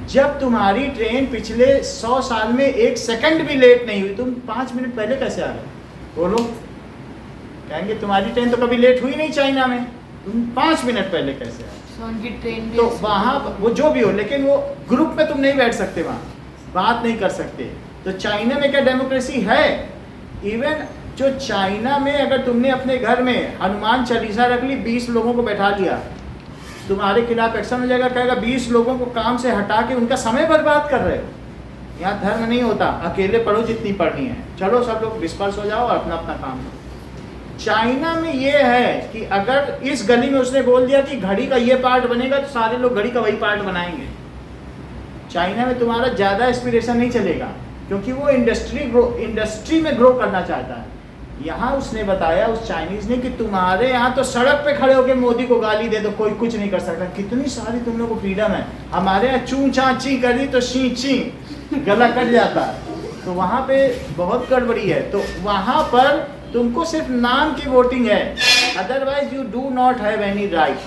जब तुम्हारी ट्रेन पिछले 100 साल में 1 सेकंड भी लेट नहीं हुई, तुम 5 मिनट पहले कैसे आ गए? बोलो, कहेंगे तुम्हारी ट्रेन तो कभी लेट हुई नहीं चाइना में, तुम 5 मिनट पहले कैसे आए? उनकी ट्रेन भी तो वहाँ वो जो भी हो, लेकिन वो ग्रुप में तुम नहीं बैठ सकते, वहाँ बात नहीं कर सकते। तो चाइना में क्या डेमोक्रेसी है? इवन जो चाइना में अगर तुमने अपने घर में हनुमान चालीसा रख ली, 20 लोगों को बैठा लिया, तुम्हारे खिलाफ एक्शन हो जाएगा। कहेगा 20 लोगों को काम से हटा के उनका समय बर्बाद कर रहे हो। यहाँ धर्म नहीं होता, अकेले पढ़ो जितनी पढ़नी है, चलो सब लोग डिस्पर्स हो जाओ और अपना अपना काम करो। चाइना में ये है कि अगर इस गली में उसने बोल दिया कि घड़ी का ये पार्ट बनेगा तो सारे लोग घड़ी का वही पार्ट बनाएंगे। चाइना में तुम्हारा ज़्यादा एस्पिरेशन नहीं चलेगा, क्योंकि वो इंडस्ट्री में ग्रो करना चाहता है। यहाँ उसने बताया, उस चाइनीज़ ने, कि तुम्हारे यहाँ तो सड़क पे खड़े होकर मोदी को गाली दे दो, कोई कुछ नहीं कर सकता, कितनी सारी तुम लोग को फ्रीडम है। हमारे यहाँ चूं चा ची कर दी तो शी ची गला कट जाता है। तो वहाँ पे बहुत गड़बड़ी है। तो वहाँ पर तुमको सिर्फ नाम की वोटिंग है, otherwise you do not have any right.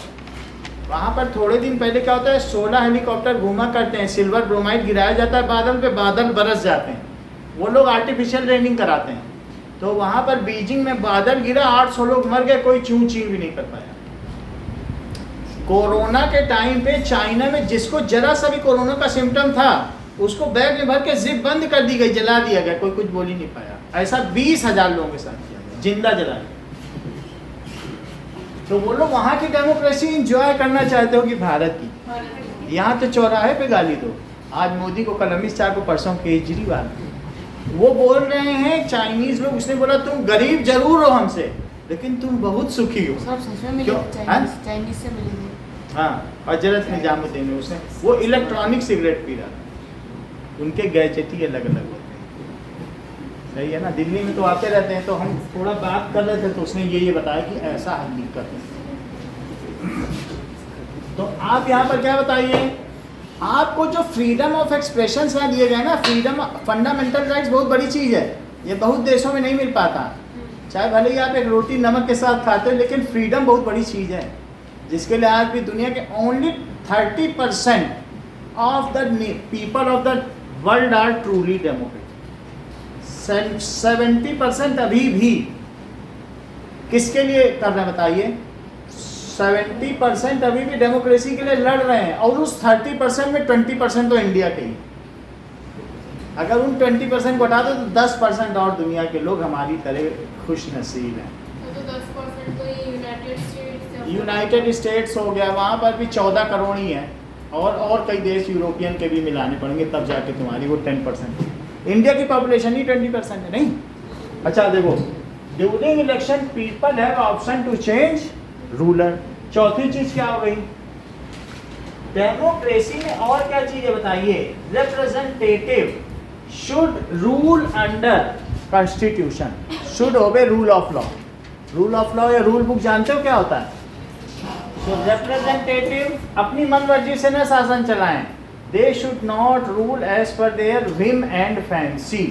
वहाँ पर थोड़े दिन पहले क्या होता है, 16 हेलीकॉप्टर घूमा करते हैं, सिल्वर ब्रोमाइड गिराया जाता है बादल पे, बादल बरस जाते हैं। वो लोग आर्टिफिशियल रेनिंग कराते हैं। तो वहाँ पर बीजिंग में बादल गिरा, 800 लोग मर गए, कोई चूं चीं भी नहीं कर पाया। कोरोना के टाइम पे चाइना में जिसको जरा सा भी कोरोना का सिम्टम था उसको बैग में भर के जिप बंद कर दी गई, जला दिया गया, कोई कुछ बोल ही नहीं पाया। ऐसा 20,000 लोगों के साथ किया गया, जिंदा जला दिया। तो वो लोग वहाँ की डेमोक्रेसी इंजॉय करना चाहते हो कि भारत की? यहाँ तो चौराहे पे गाली दो, आज मोदी को, कल अमित शाह को, परसों केजरीवाल। वो बोल रहे हैं चाइनीज लोग, उसने बोला तुम गरीब जरूर हो हमसे, लेकिन तुम बहुत सुखी हो। सब सच में मिले, चाइनीज से मिलेंगे। हाँ, हजरत निजामुद्दीन में उसने, वो इलेक्ट्रॉनिक सिगरेट पी रहा था। उनके गैजेट ही अलग अलग होते हैं, सही है ना। दिल्ली में तो आते रहते हैं, तो हम थोड़ा बात कर रहे थे तो उसने ये बताया कि ऐसा हकीकत है। तो आप यहाँ पर क्या बताइए, आपको जो फ्रीडम ऑफ एक्सप्रेशन यहाँ दिए गए ना, फ्रीडम फंडामेंटल राइट्स बहुत बड़ी चीज़ है, ये बहुत देशों में नहीं मिल पाता। चाहे भले ही आप एक रोटी नमक के साथ खाते हो, लेकिन फ्रीडम बहुत बड़ी चीज़ है, जिसके लिए आज भी दुनिया के only 30% of the people of the world are truly democratic. 70% अभी भी किसके लिए कर रहे हैं बताइए? 70% अभी भी डेमोक्रेसी के लिए लड़ रहे हैं, और उस 30% में 20% तो इंडिया के ही। अगर उन 20% को हटा दो तो 10% और दुनिया के लोग हमारी तरह खुश नसीब हैं। तो 10% तो यूनाइटेड स्टेट्स हो गया, वहाँ पर भी 14 करोड़ ही हैं, और कई देश यूरोपियन के भी मिलाने पड़ेंगे तब जाके तुम्हारी वो 10%। इंडिया की पॉपुलेशन ही 20% है, नहीं? अच्छा देखो, during election people have option to change ruler. चौथी चीज क्या हो गई? डेमोक्रेसी में और क्या चीज है बताइए? Representative should rule under constitution, should ओबे rule of law. Rule of law या रूल बुक जानते हो क्या होता है? तो रिप्रेजेंटेटिव अपनी मनमर्जी से न शासन चलाएं, they should not rule as per their whim and fancy,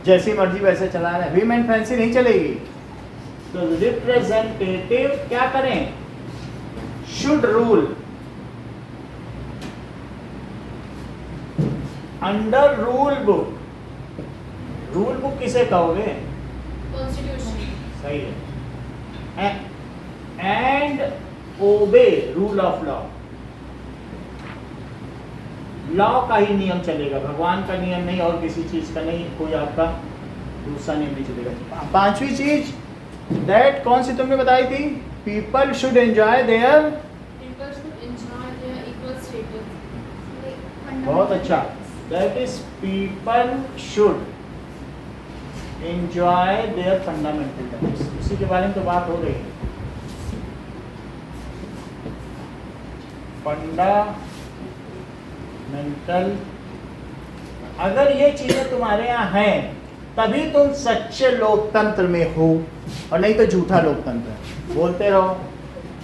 जैसी मर्जी वैसे चला रहे हैं, विम एंड फैंसी नहीं चलेगी। तो रिप्रेजेंटेटिव क्या करें, should rule under rule book. Rule book किसे कहोगे, कॉन्स्टिट्यूशन। सही है, एंड ओबे रूल ऑफ लॉ। लॉ का ही नियम चलेगा, भगवान का नियम नहीं और किसी चीज का नहीं, कोई आपका दूसरा नियम नहीं चलेगा। पांचवी चीज दैट कौन सी तुमने बताई थी, people should enjoy there, people should enjoy there equal status. बहुत अच्छा, that is people should enjoy there fundamental rights. उसी के बारे में तो बात हो रही है, फंडामेंटल। अगर ये चीजें तुम्हारे यहाँ हैं तभी तुम सच्चे लोकतंत्र में हो, और नहीं तो झूठा लोकतंत्र है, बोलते रहो।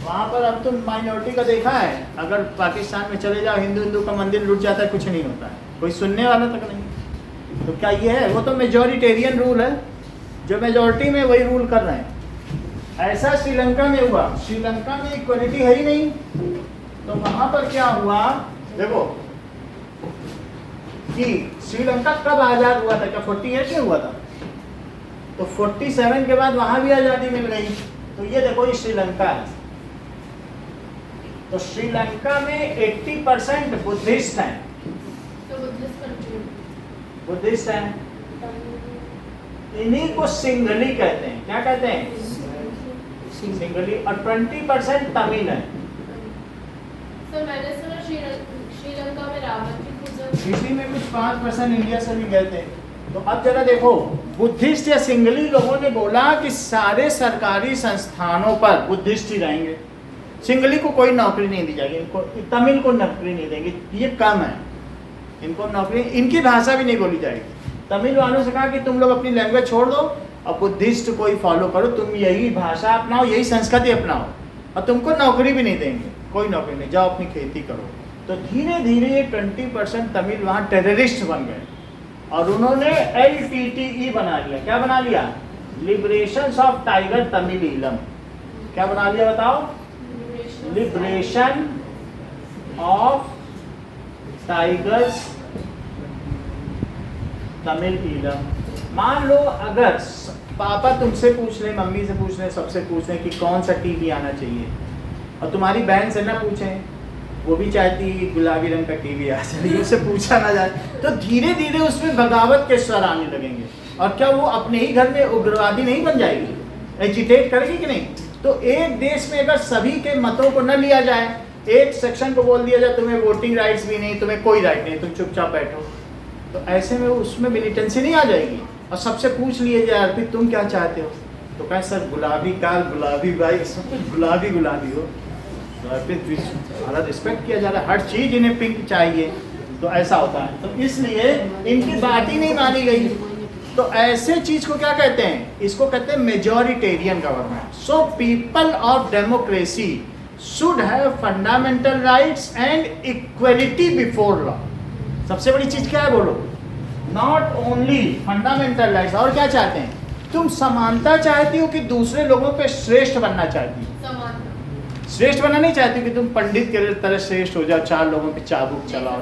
वहाँ पर अब तुम माइनॉरिटी का देखा है, अगर पाकिस्तान में चले जाओ हिंदू का मंदिर लूट जाता है, कुछ नहीं होता है, कोई सुनने वाला तक नहीं। तो क्या ये है, वो तो मेजॉरिटेरियन रूल है, जो मेजॉरिटी में वही रूल कर रहे हैं। ऐसा श्रीलंका में हुआ, श्रीलंका में इक्वलिटी है ही नहीं, तो वहाँ पर क्या हुआ देखो कि श्रीलंका कब आज़ाद हुआ था, क्या 48 में हुआ था, तो 47 के बाद वहाँ भी आज़ादी मिल गई। तो ये देखो ये श्रीलंका है, तो श्रीलंका में 80% बुद्धिस्ट हैं, तो बुद्धिस्ट कंट्री, बुद्धिस्ट हैं, इन्हीं को सिंघली कहते हैं। क्या कहते हैं, सिंघली। और 20% तमिल है। सर मैंने सुना श्रीलंका में रावण की पूजा। इसी में कुछ 5% इंडिया से भी गए थे। तो अब जरा देखो, बुद्धिस्ट या सिंघली लोगों ने बोला कि सारे सरकारी संस्थानों पर बुद्धिस्ट ही रहेंगे, सिंघली को कोई नौकरी नहीं दी जाएगी, इनको तमिल को नौकरी नहीं देंगे, ये कम है, इनको नौकरी, इनकी भाषा भी नहीं बोली जाएगी। तमिल वालों से कहा कि तुम लोग अपनी लैंग्वेज छोड़ दो और बुद्धिस्ट को ही फॉलो करो, तुम यही भाषा अपनाओ, यही संस्कृति अपनाओ, और तुमको नौकरी भी नहीं देंगे, कोई नौकरी नहीं, जाओ अपनी खेती करो। तो धीरे धीरे ये 20% तमिल वहाँ टेररिस्ट बन गए, और उन्होंने LTTE बना लिया। क्या बना लिया, liberation of tiger Tamil Eelam. क्या बना लिया बताओ, liberation of tigers Tamil Eelam. मान लो अगर पापा तुमसे पूछ ले, मम्मी से पूछ ले, सबसे पूछ ले कि कौन सा टीवी आना चाहिए, और तुम्हारी बहन से ना पूछें, वो भी चाहती है गुलाबी रंग का टीवी आ जाए, उससे पूछा ना जाए, तो धीरे धीरे उसमें बगावत के स्वर आने लगेंगे। और क्या वो अपने ही घर में उग्रवादी नहीं बन जाएगी, एजिटेट करेगी कि नहीं? तो एक देश में अगर सभी के मतों को न लिया जाए, एक सेक्शन को बोल दिया जाए तुम्हें वोटिंग राइट्स भी नहीं, तुम्हें कोई राइट नहीं, तुम चुपचाप बैठो, तो ऐसे में उसमें मिलिटेंसी नहीं आ जाएगी। और सबसे पूछ लिए जाए फिर तुम क्या चाहते हो, तो कहें सर गुलाबी कार, गुलाबी बाइक, सब कुछ गुलाबी गुलाबी हो, हमारा रिस्पेक्ट किया जा रहा है, हर चीज़ इन्हें पिंक चाहिए, तो ऐसा होता है। तो इसलिए इनकी बात ही नहीं मानी गई। तो ऐसे चीज को क्या कहते हैं, इसको कहते हैं majoritarian government. So people of democracy should have fundamental rights and equality before law. सबसे बड़ी चीज क्या है बोलो, नॉट ओनली फंडामेंटल राइट्स, और क्या चाहते हैं तुम, समानता चाहती हो कि दूसरे लोगों पे श्रेष्ठ बनना चाहती हो? समानता। श्रेष्ठ बनना नहीं चाहती कि तुम पंडित के तरह श्रेष्ठ हो जाओ, 4 लोगों पे चाबुक चलाओ,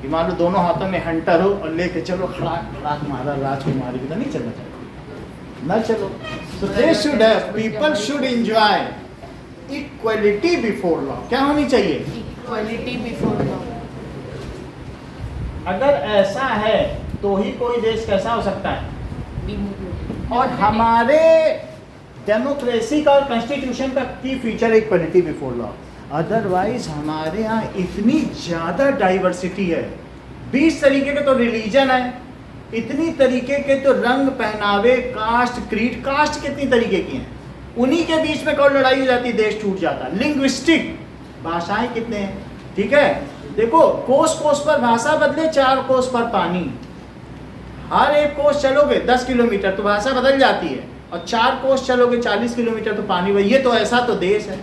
कि मान लो दोनों हाथों में हंटर हो और लेके चलो खड़ाक खड़ाक मारा राजकुमारी की, तो नहीं चलना चाहिए, ना चलो। So they should have, people should enjoy equality before law। क्या होनी चाहिए, इक्वालिटी बिफोर लॉ। अगर ऐसा है तो ही कोई देश कैसा हो सकता है। और हमारे डेमोक्रेसी का और कॉन्स्टिट्यूशन का की feature equality before law. Otherwise हमारे यहाँ इतनी ज़्यादा डाइवर्सिटी है, 20 तरीके के तो रिलीजन है, इतनी तरीके के तो रंग पहनावे, कास्ट क्रीड, कास्ट कितनी तरीके की हैं, उन्हीं के बीच में कौन लड़ाई हो जाती है, देश टूट जाता है। लिंग्विस्टिक, भाषाएं कितने हैं, ठीक है, देखो कोस कोस पर भाषा बदले, 4 कोस पर पानी। हर एक कोस चलोगे 10 किलोमीटर तो भाषा बदल जाती है, और 4 कोस चलोगे 40 किलोमीटर तो पानी। ये तो ऐसा तो देश है।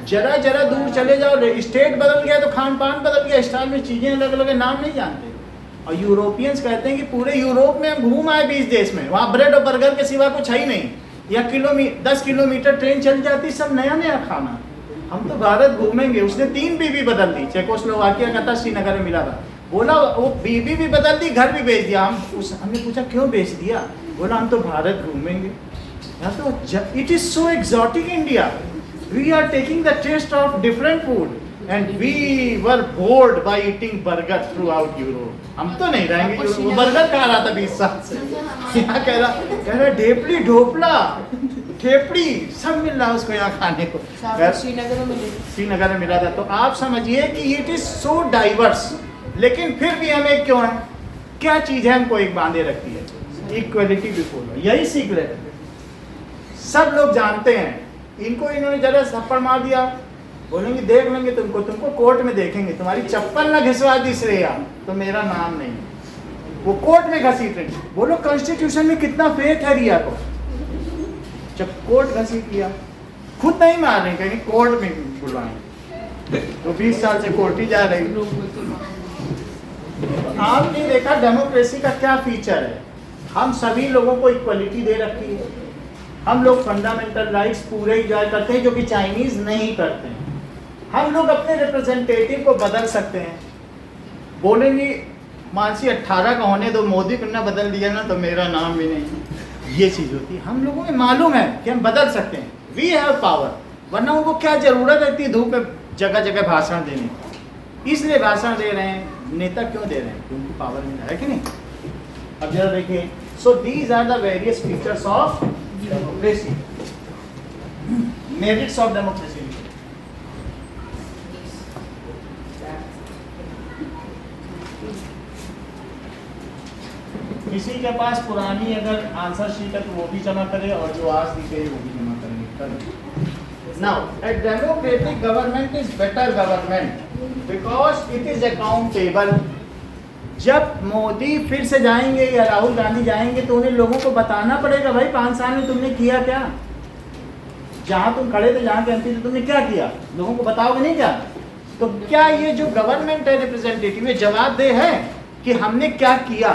जरा जरा दूर चले जाओ, स्टेट बदल गया तो खान पान बदल गया, स्टाइल में चीज़ें अलग अलग है, नाम नहीं जानते। और यूरोपियंस कहते हैं कि पूरे यूरोप में हम घूम आए 20 देश में, वहाँ ब्रेड और बर्गर के सिवा कुछ है ही नहीं, या 10 किलोमीटर ट्रेन चल जाती, सब नया नया खाना। हम तो भारत घूमेंगे। उसने 3 बीवी बदल दी, चेकोस्लोवाकिया का था, श्रीनगर में मिला था। बोला वो बीवी भी बदल दी, घर भी बेच दिया। हमने पूछा क्यों बेच दिया? बोला हम तो भारत घूमेंगे। या तो it is so exotic India, we are taking the taste of different food and we were bored by eating burger throughout Europe. हम तो नहीं रहेंगे यूरोप। वो बर्गर खा रहा था 20 साल से, यहाँ कह रहा ढेपली ढोपला ठेपड़ी सब मिल रहा है उसको यहाँ खाने को। श्रीनगर में मिला था। तो आप समझिए कि इट इज सो डाइवर्स, लेकिन फिर भी हमें क्यों है, क्या चीज़ है हमको एक बांधे रखती है? इक्वलिटी बिफोर, यही सीक्रेट है। सब लोग जानते हैं। इनको इन्होंने जरा थप्पड़ मार दिया, बोलेंगे देख लेंगे तुमको कोर्ट में देखेंगे, तुम्हारी चप्पल ना घिसवा दी श्रेया तो मेरा नाम नहीं। वो कोर्ट में घसीट रहे। बोलो कॉन्स्टिट्यूशन में कितना फेथ है रिया को। जब कोर्ट घसीट लिया, खुद नहीं मार रहे, कहीं कोर्ट में बुलाएं तो 20 साल से कोर्ट ही जा रही। आपने देखा डेमोक्रेसी का क्या फीचर है? हम सभी लोगों को इक्वलिटी दे रखी है। हम लोग फंडामेंटल राइट्स पूरे एंजॉय करते हैं जो कि चाइनीज नहीं करते हैं। हम लोग अपने रिप्रेजेंटेटिव को बदल सकते हैं। बोलेंगे मानसी 18 का होने दो, मोदी को ना बदल दिया ना तो मेरा नाम भी नहीं। ये चीज़ होती है। हम लोगों में मालूम है कि हम बदल सकते हैं, वी हैव पावर। वरना उनको क्या जरूरत रहती है धूप में जगह जगह भाषण देने की? इसलिए भाषण दे रहे हैं। नेता क्यों दे रहे हैं? क्योंकि पावर में है कि नहीं? अब जरा देखिए, so these are the various features of democracy, merits of democracy. किसी के पास पुरानी अगर आंसर शीट है तो वो भी जमा करे, और जो आज दी गई वो भी जमा करेंगे। Now a democratic government is better government because it is accountable। जब मोदी फिर से जाएंगे या राहुल गांधी जाएंगे तो उन्हें लोगों को बताना पड़ेगा, भाई 5 साल में तुमने किया क्या? जहां तुम खड़े थे, जहां के एमपी थे, तुमने क्या किया? लोगों को बताओगे नहीं क्या? तो क्या ये जो गवर्नमेंट है रिप्रेजेंटेटिव, ये जवाबदेह है कि हमने क्या किया?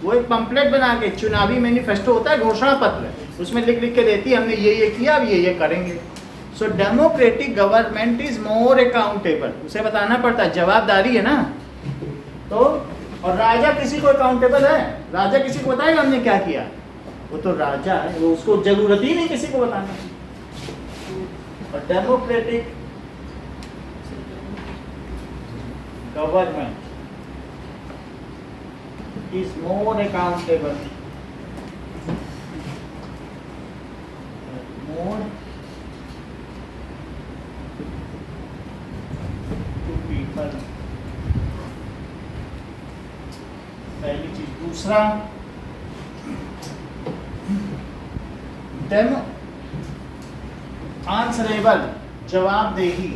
वो एक पंपलेट बना के, चुनावी मैनिफेस्टो होता है, घोषणा पत्र, उसमें लिख लिख के देती है हमने ये किया, अब ये करेंगे। So democratic government is more accountable. उसे बताना पड़ता है, जवाबदारी है ना। तो और राजा किसी को अकाउंटेबल है? राजा kiसी को बताएगा हमने क्या किया? वो तो राजा है, वो उसको जरूरत ही नहीं किसी को बताने की। और democratic government is more accountable, more to people। पहली चीज। दूसरा, डेमो आंसरेबल, जवाबदेही,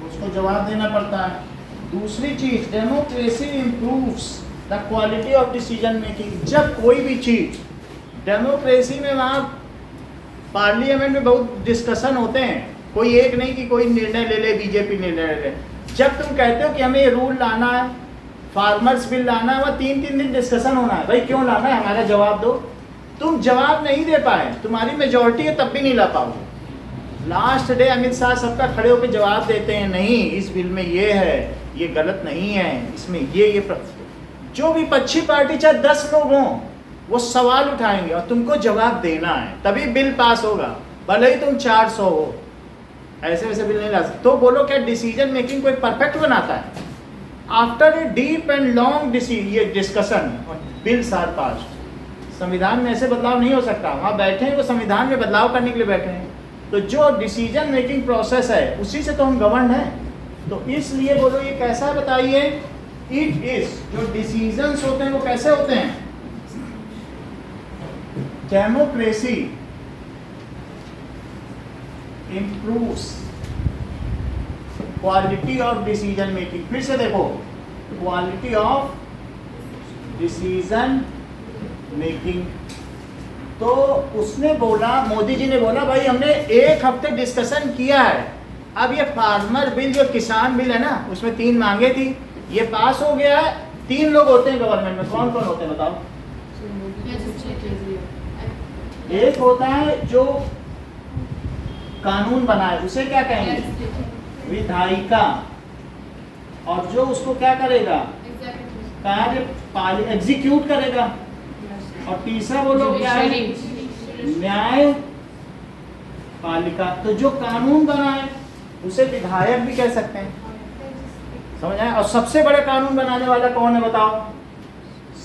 उसको जवाब देना पड़ता है। दूसरी चीज, democracy improves the quality of decision making. जब कोई भी चीज, डेमोक्रेसी में वहाँ पार्लियामेंट में बहुत डिस्कशन होते हैं, कोई एक नहीं कि कोई निर्णय ले ले, बीजेपी निर्णय ले ले। जब तुम कहते हो कि हमें ये रूल लाना है, फार्मर्स बिल लाना है, वह 3-3 दिन डिस्कशन होना है, भाई क्यों लाना है, हमारा जवाब दो। तुम जवाब नहीं दे पाए, तुम्हारी मेजोरिटी है तब भी नहीं ला पाओगे। लास्ट डे अमित शाह सबका खड़े होकर जवाब देते हैं, नहीं इस बिल में ये है, ये गलत नहीं है, इसमें ये जो भी पक्षी पार्टी चाहे 10 लोग हों, वो सवाल उठाएंगे और तुमको जवाब देना है, तभी बिल पास होगा, भले ही तुम 400 हो। ऐसे वैसे बिल नहीं ला सकते। तो बोलो क्या डिसीजन मेकिंग को एक परफेक्ट बनाता है? After a deep and long ये डिस्कशन बिल्स आर पास्ड। संविधान में ऐसे बदलाव नहीं हो सकता। वहाँ बैठे हैं वो संविधान में बदलाव करने के लिए बैठे हैं। तो जो डिसीजन मेकिंग प्रोसेस है उसी से तो हम गवर्न हैं। तो इसलिए बोलो ये कैसा है बताइए? इट इज, जो डिसीजंस होते हैं वो कैसे होते हैं? Democracy improves quality of decision making। फिर से देखो, quality of decision making तो उसने बोला, मोदी जी ने बोला भाई हमने 1 हफ्ते डिस्कशन किया है, अब ये फार्मर बिल जो किसान बिल है ना, उसमें 3 मांगे थी, ये पास हो गया है। 3 लोग होते हैं गवर्नमेंट में, कौन कौन होते हैं बताओ? एक होता है जो कानून बनाए, उसे क्या कहेंगे? विधायिका। और जो उसको क्या करेगा? कार्य एग्जीक्यूट करेगा। और तीसरा बोलो क्या है? न्याय पालिका। तो जो कानून बनाए उसे विधायक भी कह सकते हैं, समझ आए? और सबसे बड़ा कानून बनाने वाला कौन है बताओ?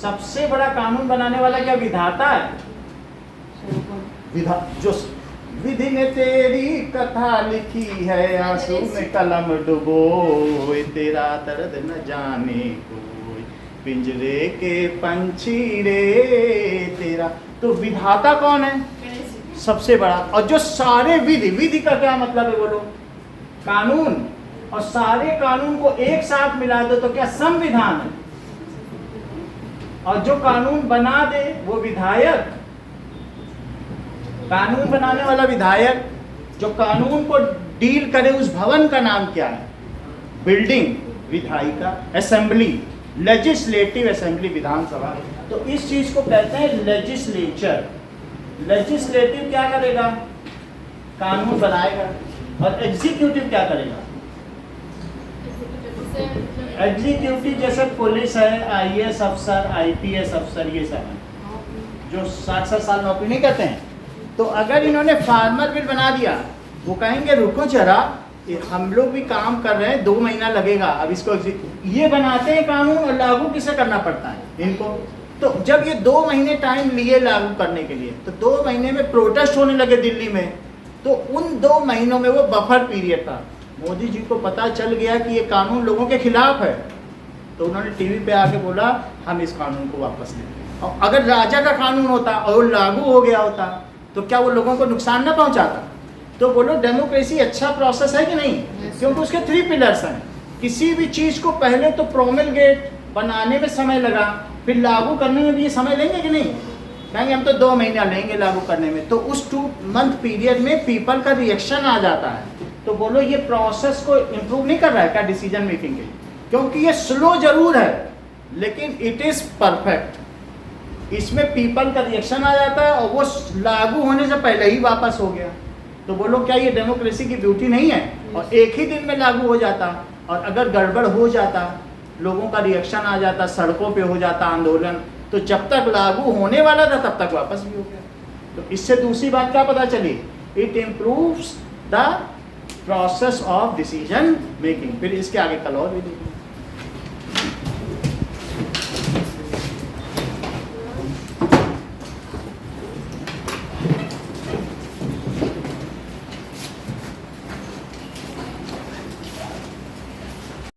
सबसे बड़ा कानून बनाने वाला क्या विधाता है? जो विधि ने तेरी कथा लिखी है, आंसू में कलम डुबोए, तेरा दर्द न जाने कोई, पिंजरे के पंछी रे तेरा। तो विधाता कौन है? सबसे बड़ा। और जो सारे विधि का क्या मतलब है बोलो? कानून। और सारे कानून को एक साथ मिला दो तो क्या संविधान है। और जो कानून बना दे वो विधायक। कानून बनाने वाला विधायक, जो कानून को डील करे उस भवन का नाम क्या है? बिल्डिंग, विधायिका। असेंबली, लेजिस्लेटिव असेंबली, विधानसभा। तो इस चीज को कहते हैं लेजिस्लेचर। लेजिस्लेटिव क्या करेगा? कानून बनाएगा। और एग्जीक्यूटिव क्या करेगा? एग्जीक्यूटिव जैसे पुलिस है, आईएएस अफसर, आईपीएस अफसर, ये सब है जो 60 साल नौकरी नहीं करते हैं। तो अगर इन्होंने फार्मर बिल बना दिया, वो कहेंगे रुको जरा, हम लोग भी काम कर रहे हैं, 2 महीना लगेगा, अब इसको ये बनाते हैं कानून और लागू किसे करना पड़ता है इनको। तो जब ये 2 महीने टाइम लिए लागू करने के लिए, तो 2 महीने में प्रोटेस्ट होने लगे दिल्ली में। तो उन 2 महीनों में वो बफर पीरियड था। मोदी जी को पता चल गया कि ये कानून लोगों के खिलाफ है, तो उन्होंने टीवी पे आके बोला हम इस कानून को वापस लेंगे। और अगर राजा का कानून होता और वो लागू हो गया होता तो क्या वो लोगों को नुकसान ना पहुंचाता? तो बोलो डेमोक्रेसी अच्छा प्रोसेस है कि नहीं? क्योंकि उसके 3 पिलर्स हैं। किसी भी चीज को पहले तो प्रोमलगेट बनाने में समय लगा, फिर लागू करने में भी ये समय लेंगे कि नहीं? कहेंगे हम तो 2 महीना लेंगे लागू करने में। तो उस 2 मंथ पीरियड में पीपल का रिएक्शन आ जाता है। तो बोलो ये प्रोसेस को इम्प्रूव नहीं कर रहा है क्या डिसीजन मेकिंग के? क्योंकि ये स्लो जरूर है लेकिन इट इज परफेक्ट। इसमें पीपल का रिएक्शन आ जाता है और वो लागू होने से पहले ही वापस हो गया। तो बोलो क्या ये डेमोक्रेसी की ब्यूटी नहीं है? और एक ही दिन में लागू हो जाता, और अगर गड़बड़ हो जाता, लोगों का रिएक्शन आ जाता, सड़कों पे हो जाता आंदोलन, तो जब तक लागू होने वाला था तब तक वापस भी हो गया। तो इससे दूसरी बात क्या पता चली? It improves the process of decision making. फिर इसके आगे कल और भी देखिए।